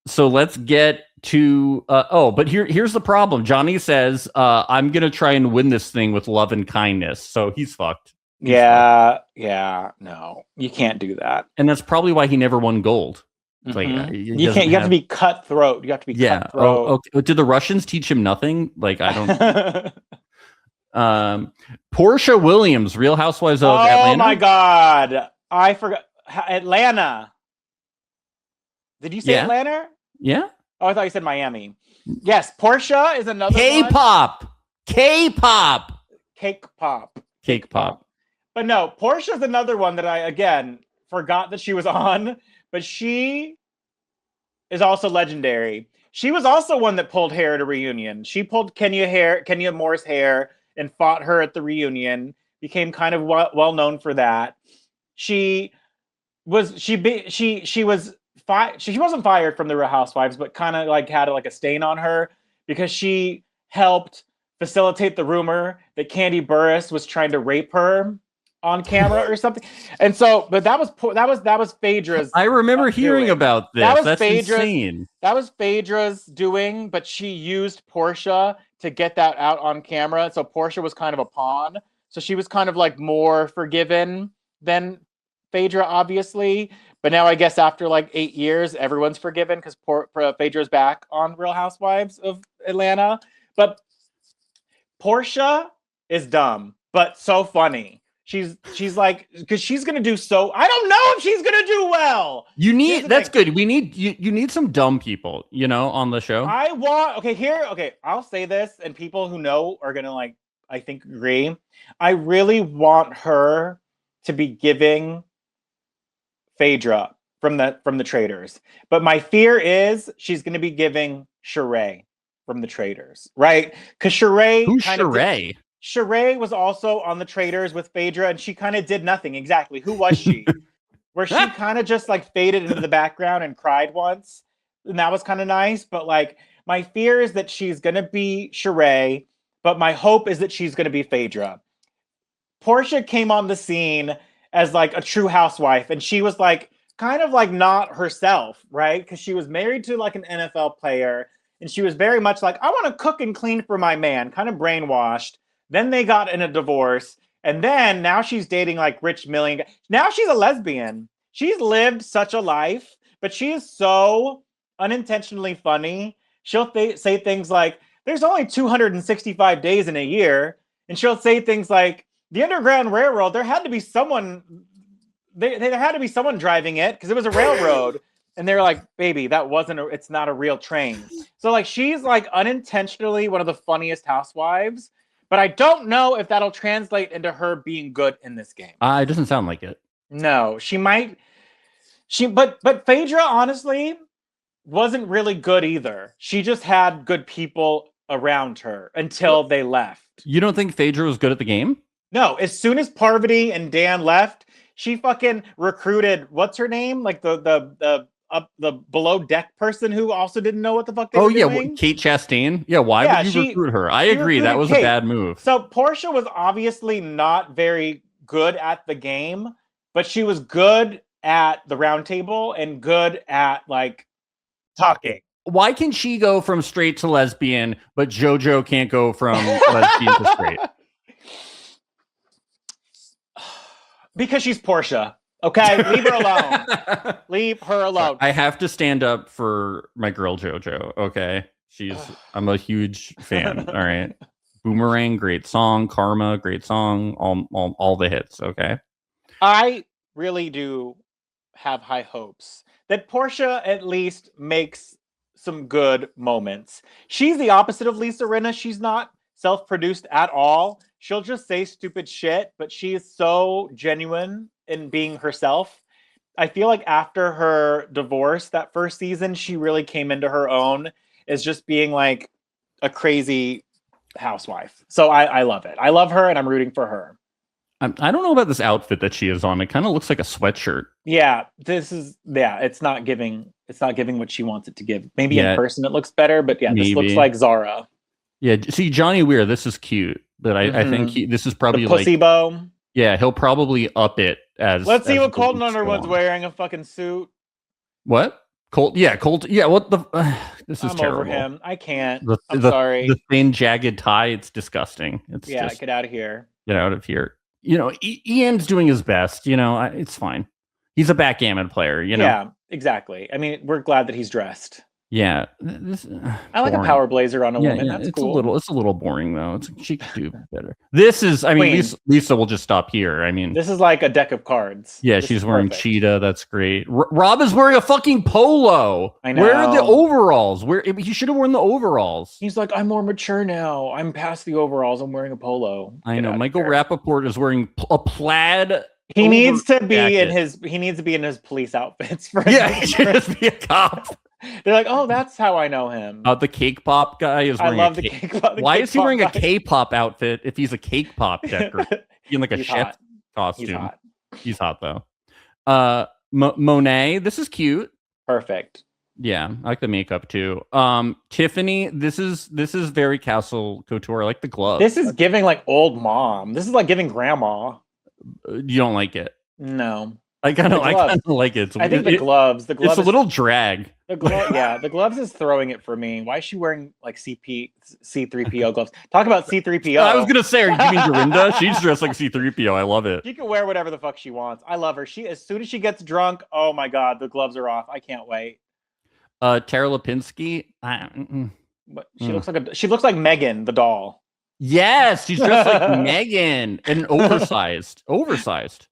So let's get to but here's the problem. Johnny says, I'm gonna try and win this thing with love and kindness. So he's fucked. Yeah, no, you can't do that. And that's probably why he never won gold. It's like you can't. You have to be cutthroat. You have to be cutthroat. Oh, okay. Did the Russians teach him nothing? Like, I don't. Portia Williams, Real Housewives of Atlanta. Oh my God, I forgot Atlanta. Did you say Atlanta? Yeah. Oh, I thought you said Miami. Yes, Portia is another K-pop. one. K-pop. Cake pop. Cake pop. But no, Portia's another one that I, again, forgot that she was on, but she is also legendary. She was also one that pulled hair at a reunion. She pulled Kenya Moore's hair and fought her at the reunion, became kind of well known for that. She wasn't fired from the Real Housewives, but kind of like had like a stain on her because she helped facilitate the rumor that Candy Burris was trying to rape her on camera or something. And so, but that was Phaedra's. I remember hearing about this. That's insane. That was Phaedra's doing, but she used Portia to get that out on camera. So Portia was kind of a pawn. So she was kind of like more forgiven than Phaedra, obviously. But now I guess after like 8 years, everyone's forgiven because Phaedra's back on Real Housewives of Atlanta. But Portia is dumb, but so funny. She's like, because she's gonna do so. I don't know if she's gonna do well. Good. We need you need some dumb people, you know, on the show. I'll say this, and people who know are gonna like, I think, agree. I really want her to be giving Phaedra from the Traitors, but my fear is she's gonna be giving Sheree from the Traitors, right? Because Sheree. Who's Sheree? Sheree was also on the Traitors with Phaedra, and she kind of did nothing. Exactly. Who was she? Where she kind of just like faded into the background and cried once. And that was kind of nice. But like, my fear is that she's going to be Sheree, but my hope is that she's going to be Phaedra. Portia came on the scene as like a true housewife, and she was like, kind of like not herself, right? Because she was married to like an NFL player, and she was very much like, I want to cook and clean for my man, kind of brainwashed. Then they got in a divorce. And then now she's dating like rich million. Now she's a lesbian. She's lived such a life, but she is so unintentionally funny. She'll say things like, there's only 265 days in a year. And she'll say things like, the Underground Railroad, there had to be someone, there had to be someone driving it because it was a railroad. And they're like, baby, it's not a real train. So like, she's like unintentionally one of the funniest housewives. But I don't know if that'll translate into her being good in this game. It doesn't sound like it. No, she might. But Phaedra honestly wasn't really good either. She just had good people around her until they left. You don't think Phaedra was good at the game? No. As soon as Parvati and Dan left, she fucking recruited. What's her name? Like the below deck person who also didn't know what the fuck they were doing. Kate Chastain. Yeah, why would you recruit her? I agree, that was Kate. A bad move. So Portia was obviously not very good at the game, but she was good at the round table and good at like talking. Why can she go from straight to lesbian, but JoJo can't go from lesbian to straight? Because she's Portia. Okay, leave her alone. Leave her alone. I have to stand up for my girl JoJo. Okay, I'm a huge fan. All right, Boomerang, great song. Karma, great song. All the hits. Okay. I really do have high hopes that Portia at least makes some good moments. She's the opposite of Lisa Rinna. She's not self-produced at all. She'll just say stupid shit, but she is so genuine in being herself. I feel like after her divorce that first season, she really came into her own as just being like a crazy housewife. So I love it. I love her and I'm rooting for her. I don't know about this outfit that she is on. It kind of looks like a sweatshirt. Yeah, it's not giving what she wants it to give. Maybe in person it looks better, but yeah, this looks like Zara. Yeah, see, Johnny Weir, this is cute, but I think this is probably the pussy bow. Yeah, he'll probably up it as. Let's see what Colton Underwood's wearing, a fucking suit. What? Colt? Yeah, Colt. Yeah, what the? This is terrible. Over him. I can't. I'm sorry. The thin, jagged tie. It's disgusting. It's get out of here. Get out of here. Ian's doing his best. It's fine. He's a backgammon player. Yeah, exactly. I mean, we're glad that he's dressed. Yeah, I like a power blazer on a woman. Yeah, that's cool. It's a little boring though. She could do better. This is, I mean, Lisa will just stop here. I mean, this is like a deck of cards. Yeah, she's wearing cheetah. That's great. Rob is wearing a fucking polo. I know. Where are the overalls? He should have worn the overalls. He's like, I'm more mature now. I'm past the overalls. I'm wearing a polo. I know. Michael Rappaport is wearing a plaid. He needs to be in his police outfits for he should just be a cop. They're like, oh, that's how I know him. The cake pop guy is wearing. I love the cake pop. Why is he wearing a K-pop outfit if he's a cake pop decker? In like a chef costume. He's hot though. Monet, this is cute. Perfect. Yeah, I like the makeup too. Tiffany, this is very Castle Couture. I like the glove. This is giving like old mom. This is like giving grandma. You don't like it? No. I kind of like it. I think the gloves. It's a little drag. The gloves is throwing it for me. Why is she wearing like C3PO gloves? Talk about C3PO. I was gonna say, you mean Dorinda? She's dressed like C3PO. I love it. She can wear whatever the fuck she wants. I love her. As soon as she gets drunk, oh my god, the gloves are off. I can't wait. Tara Lipinski. She looks like Megan the doll. Yes, she's dressed like Megan and oversized.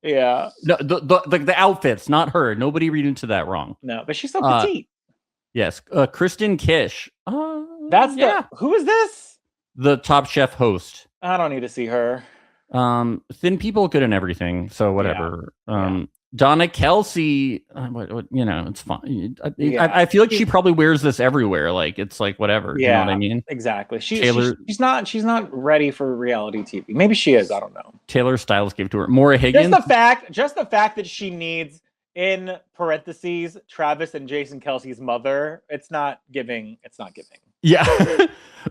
Yeah. No, the outfits, not her. Nobody read into that wrong. No, but she's so petite. Yes, Kristen Kish. Who is this? The Top Chef host. I don't need to see her. Thin people good in everything, so whatever. Yeah. Donna Kelsey, it's fine. I feel like she probably wears this everywhere. Like it's like whatever. Yeah, you know what I mean? Exactly. She's not ready for reality TV. Maybe she is. I don't know. Taylor Stiles gave to her. Maura Higgins. Just the fact that she needs, in parentheses, Travis and Jason Kelsey's mother. It's not giving. Yeah.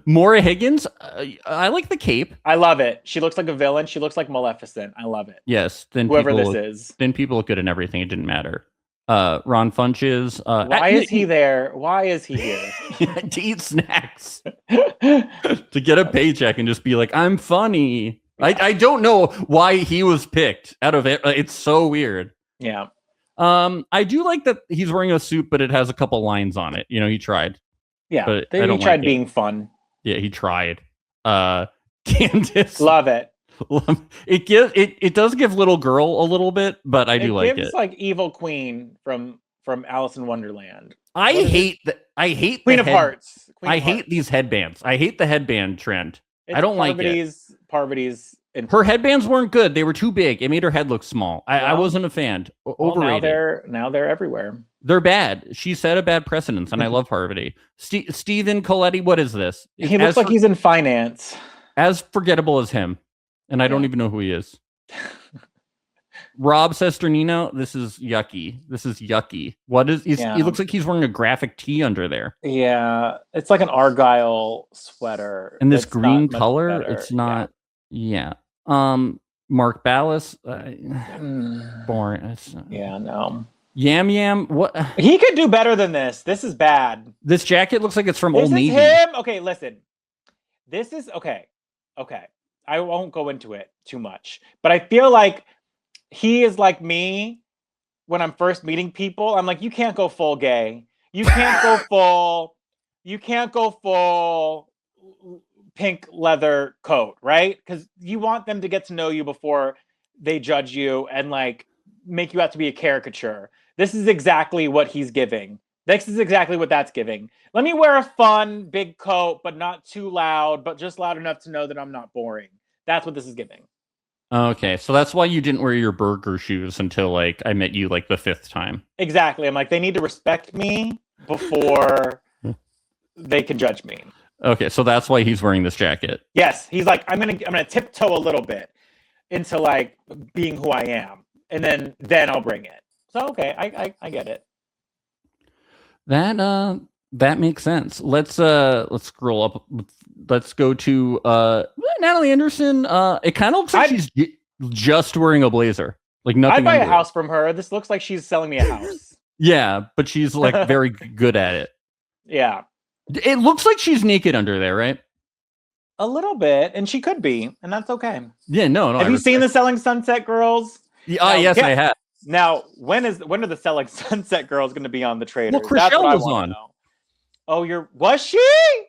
Maura Higgins, I like the cape. I love it. She looks like a villain. She looks like Maleficent. I love it. Yes. Whoever this is. Then people look good in everything. It didn't matter. Ron Funches. Why is he there? Why is he here? To eat snacks. To get a paycheck and just be like, I'm funny. I don't know why he was picked out of it. It's so weird. Yeah. I do like that he's wearing a suit, but it has a couple lines on it. He tried. Yeah, but he tried being fun. Yeah, he tried. Candace, love it. It does give little girl a little bit, but I do like it. It's like Evil Queen from Alice in Wonderland. I hate Queen of Hearts. I hate these headbands. I hate the headband trend. I don't like it. Parvati's. Her headbands weren't good. They were too big. It made her head look small. I wasn't a fan. Overrated. Now they're everywhere. They're bad. She set a bad precedence, and I love Parvati. Stephen Coletti, what is this? He looks like he's in finance. As forgettable as him, and I don't even know who he is. Rob Sesternino, this is yucky. What is? He looks like he's wearing a graphic tee under there. Yeah, it's like an Argyle sweater. And this green color, it's not. Yeah. Mark Ballas, boring. No. Yam Yam, what? He could do better than this. This is bad. This jacket looks like it's from Old Navy. Him. Okay, listen. This is okay. I won't go into it too much, but I feel like he is like me when I'm first meeting people. I'm like, you can't go full gay. You can't go full. You can't go full pink leather coat, right? Because you want them to get to know you before they judge you and like make you out to be a caricature. This is exactly what he's giving. This is exactly what that's giving. Let me wear a fun big coat, but not too loud, but just loud enough to know that I'm not boring. That's what this is giving. Okay, so that's why you didn't wear your burger shoes until like I met you like the 5th time. Exactly. I'm like, they need to respect me before they can judge me. Okay, so that's why he's wearing this jacket. Yes, he's like, I'm gonna tiptoe a little bit. into like being who I am, and then I'll bring it. So okay, I get it. That makes sense. Let's scroll up. Let's go to Natalie Anderson. It kind of looks like she's just wearing a blazer. Like nothing. I'd buy a house from her. This looks like she's selling me a house. Yeah, but she's like very good at it. Yeah. It looks like she's naked under there, right? A little bit, and she could be, and that's okay. Yeah, no. Have you seen the Selling Sunset Girls? Yes, I have. Now, when are the Selling Sunset Girls going to be on the Traitors? Well, Chriselle was on. Oh, was she?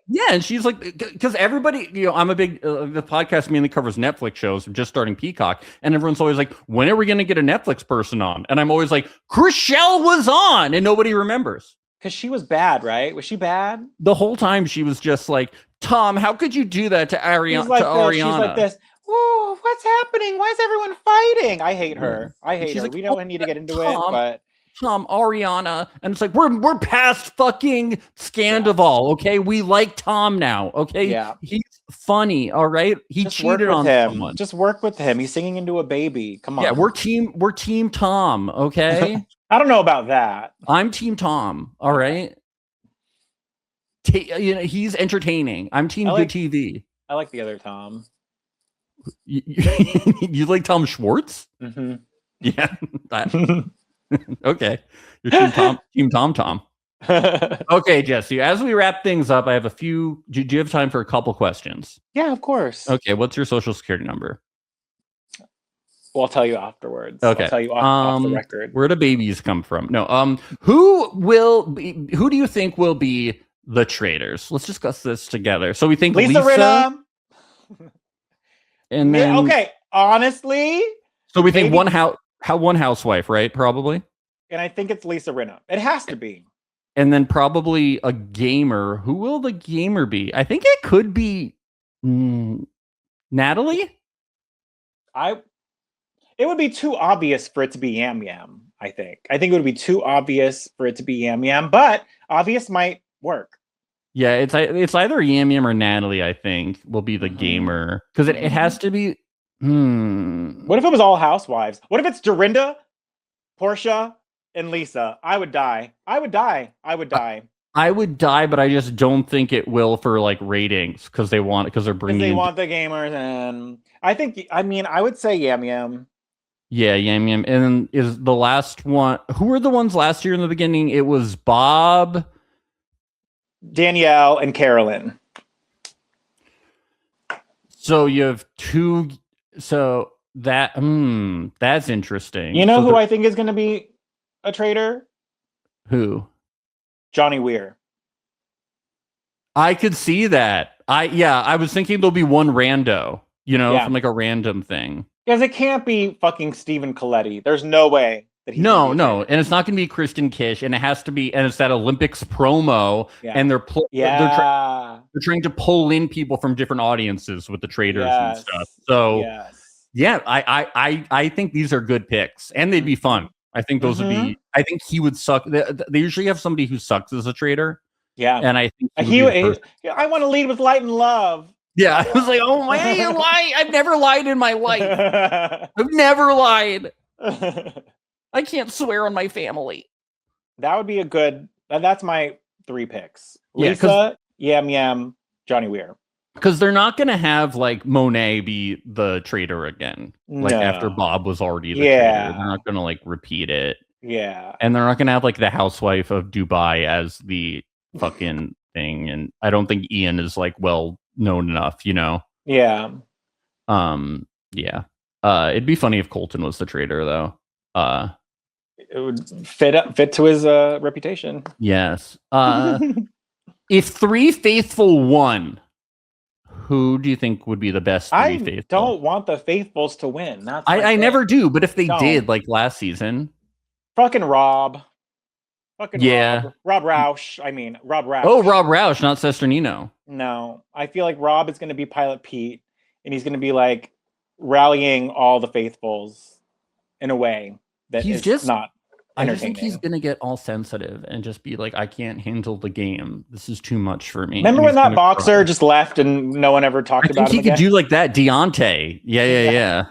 Yeah, and she's like, because everybody, I'm a big, the podcast mainly covers Netflix shows. I'm just starting Peacock, and everyone's always like, when are we going to get a Netflix person on? And I'm always like, Chriselle was on, and nobody remembers. Because she was bad, right? Was she bad? The whole time she was just like, Tom, how could you do that to Ariana? She's like this. Oh, what's happening? Why is everyone fighting? I hate her. I hate her. Like, we don't need to get into it, but Tom, Ariana, and it's like we're past fucking Scandival, okay? We like Tom now, okay? Yeah, he's funny, all right? He just cheated on someone. Just work with him. He's singing into a baby. Come on. Yeah, we're team Tom, okay? I don't know about that. I'm team Tom, all right? He's entertaining. I'm team good TV. I like the other Tom. You like Tom Schwartz? Mm-hmm. Yeah. Okay. You're team Tom. Okay, Jesse, as we wrap things up, I have a few. Do you have time for a couple questions? Yeah, of course. Okay, what's your social security number? Well, I'll tell you afterwards. Okay. I'll tell you off the record. Where do babies come from? No. Who do you think will be the Traitors? Let's discuss this together. So we think Lisa Rinna. And then okay, honestly. So we think one housewife, right? Probably. And I think it's Lisa Rinna. It has to be. And then probably a gamer. Who will the gamer be? I think it could be Natalie. It would be too obvious for it to be Yam Yam, I think. I think it would be too obvious for it to be Yam Yam, but obvious might work. Yeah, it's either Yam Yam or Natalie, I think, will be the gamer. Because it has to be... What if it was all housewives? What if it's Dorinda, Portia, and Lisa? I would die. I would die, but I just don't think it will for like ratings because they're bringing. They want the gamers, and I would say Yam Yam. Yeah, Yam Yam, and then is the last one. Who were the ones last year in the beginning? It was Bob, Danielle, and Carolyn. So you have two. So that's interesting. You know who I think is going to be a traitor? Who? Johnny Weir. I could see that. I was thinking there'll be one rando, from like a random thing. Because it can't be fucking Stephen Coletti. There's no way that he's No, and it's not going to be Kristen Kish, and it has to be, and it's that Olympics promo, and they're trying to pull in people from different audiences with the Traitors and stuff. So yeah, I think these are good picks, and they'd be fun. I think those would be. I think he would suck. They usually have somebody who sucks as a traitor. Yeah, and I think I want to lead with light and love. Yeah, I was like, oh, why are you lying? I've never lied in my life. I've never lied. I can't swear on my family. That would be a good. That's my 3 picks: Lisa, Yam Yam, Johnny Weir. Because they're not going to have like Monet be the traitor again. Like after Bob was already the traitor. They're not going to like repeat it. Yeah. And they're not going to have like the housewife of Dubai as the fucking thing. And I don't think Ian is like well known enough, Yeah. Yeah. It'd be funny if Colton was the traitor though. It would fit to his reputation. Yes. If 3 Faithful won, who do you think would be the best 3 Faithful? I don't want the Faithfuls to win. I never do, but if they did, like last season. Fucking Rob. Rob Roush. Rob Roush. Oh, Rob Roush, not Sesternino. No. I feel like Rob is going to be Pilot Pete, and he's going to be like rallying all the Faithfuls in a way that he's just not I just think he's going to get all sensitive and just be like, I can't handle the game. This is too much for me. Remember when that boxer just left and no one ever talked about him again? He could do like that. Deontay. Yeah.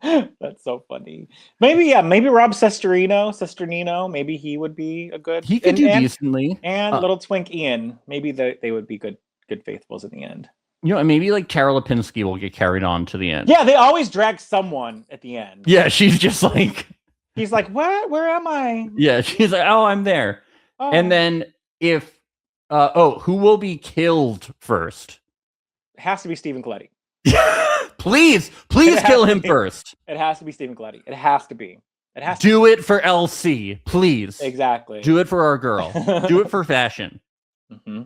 That's so funny. Maybe Rob Sesternino, maybe he would be a good. He could do decently. And little twink Ian, maybe they would be good faithfuls in the end. You know, maybe like Tara Lipinski will get carried on to the end. Yeah, they always drag someone at the end. Yeah, she's just like, he's like, what? Where am I? Yeah, she's like, oh, I'm there. Oh. And then if, who will be killed first? It has to be Stephen Colletti. please kill him first. It has to be Stephen Colletti. It has to be. It has. Do it for LC, please. Exactly. Do it for our girl. Do it for fashion. Mm-hmm.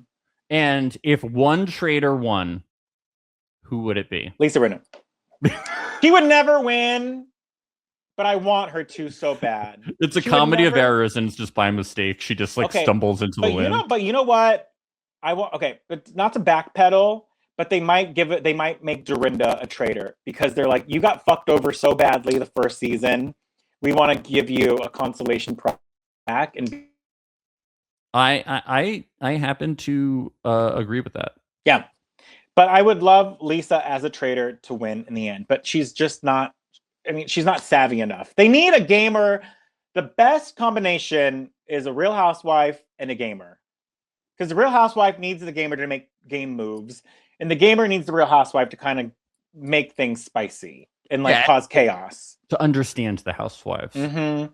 And if one traitor won, who would it be? Lisa Rinna. She would never win, but I want her to so bad. It's a comedy of errors, and it's just by mistake. She just stumbles into the win. But you know what? But not to backpedal, but they might make Dorinda a traitor because they're like, you got fucked over so badly the first season. We want to give you a consolation prize back. And I happen to agree with that. Yeah. But I would love Lisa as a traitor to win in the end, but she's just not, she's not savvy enough. They need a gamer. The best combination is a real housewife and a gamer. Because the real housewife needs the gamer to make game moves, and the gamer needs the real housewife to kind of make things spicy and cause chaos. To understand the housewives. Mm-hmm.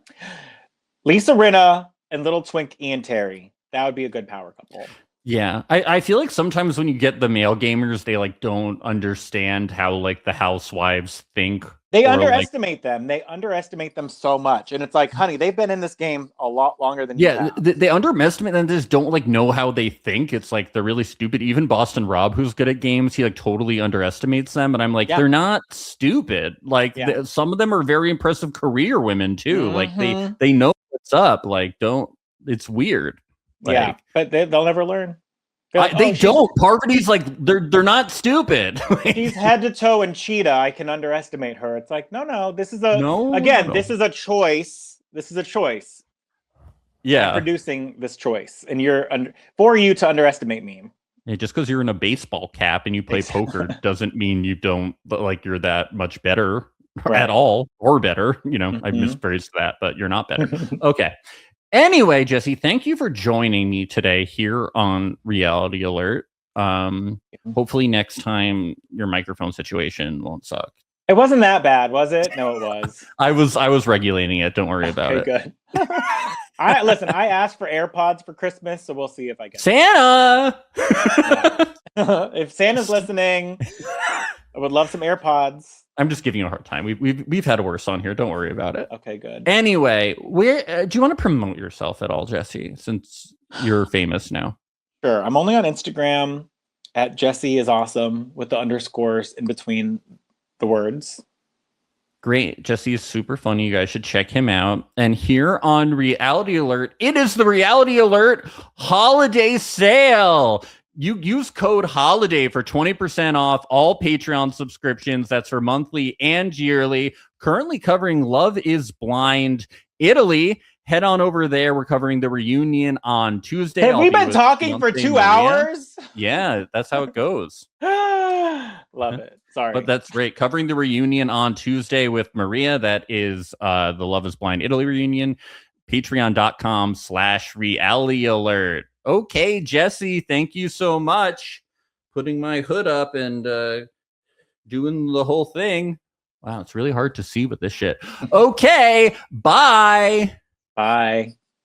Lisa Rinna and little twink Ian Terry. That would be a good power couple. Yeah, I feel like sometimes when you get the male gamers, they don't understand how the housewives think. They underestimate them. They underestimate them so much, and it's like, honey, they've been in this game a lot longer than you have. They underestimate them. They just don't know how they think. It's they're really stupid. Even Boston Rob, who's good at games, he totally underestimates them. And I'm like, they're not stupid. Some of them are very impressive career women too. Mm-hmm. They know what's up. It's weird. But they'll never learn. They don't. Parvati's they're not stupid. She's head to toe in cheetah. I can underestimate her. It's no. This is this is a choice. This is a choice. Yeah, I'm producing this choice, and for you to underestimate me. Yeah, just because you're in a baseball cap and you play poker doesn't mean you don't you're that much better at all or better. I misphrased that, but you're not better. Okay. Anyway, Jesse, thank you for joining me today here on Reality Alert. Hopefully next time your microphone situation won't suck. It wasn't that bad, was it? No, it was. I was regulating it. Don't worry about it. Good. I asked for AirPods for Christmas, so we'll see if I get Santa. If Santa's listening, I would love some AirPods. I'm just giving you a hard time. We've had worse on here. Don't worry about it. Okay, good. Anyway, where do you want to promote yourself at all, Jesse? Since you're famous now. Sure. I'm only on Instagram at Jesse is awesome with the underscores in between the words. Great. Jesse is super funny. You guys should check him out. And here on Reality Alert, it is the Reality Alert holiday sale. You use code HOLIDAY for 20% off all Patreon subscriptions. That's for monthly and yearly. Currently covering Love is Blind Italy. Head on over there. We're covering the reunion on Tuesday. Have we been talking for 2 hours? Yeah, that's how it goes. Love it. Sorry. But that's great. Covering the reunion on Tuesday with Maria. That is the Love is Blind Italy reunion. Patreon.com/Reality Alert. Okay, Jesse, thank you so much. Putting my hood up and doing the whole thing. Wow, it's really hard to see with this shit. Okay, bye. Bye.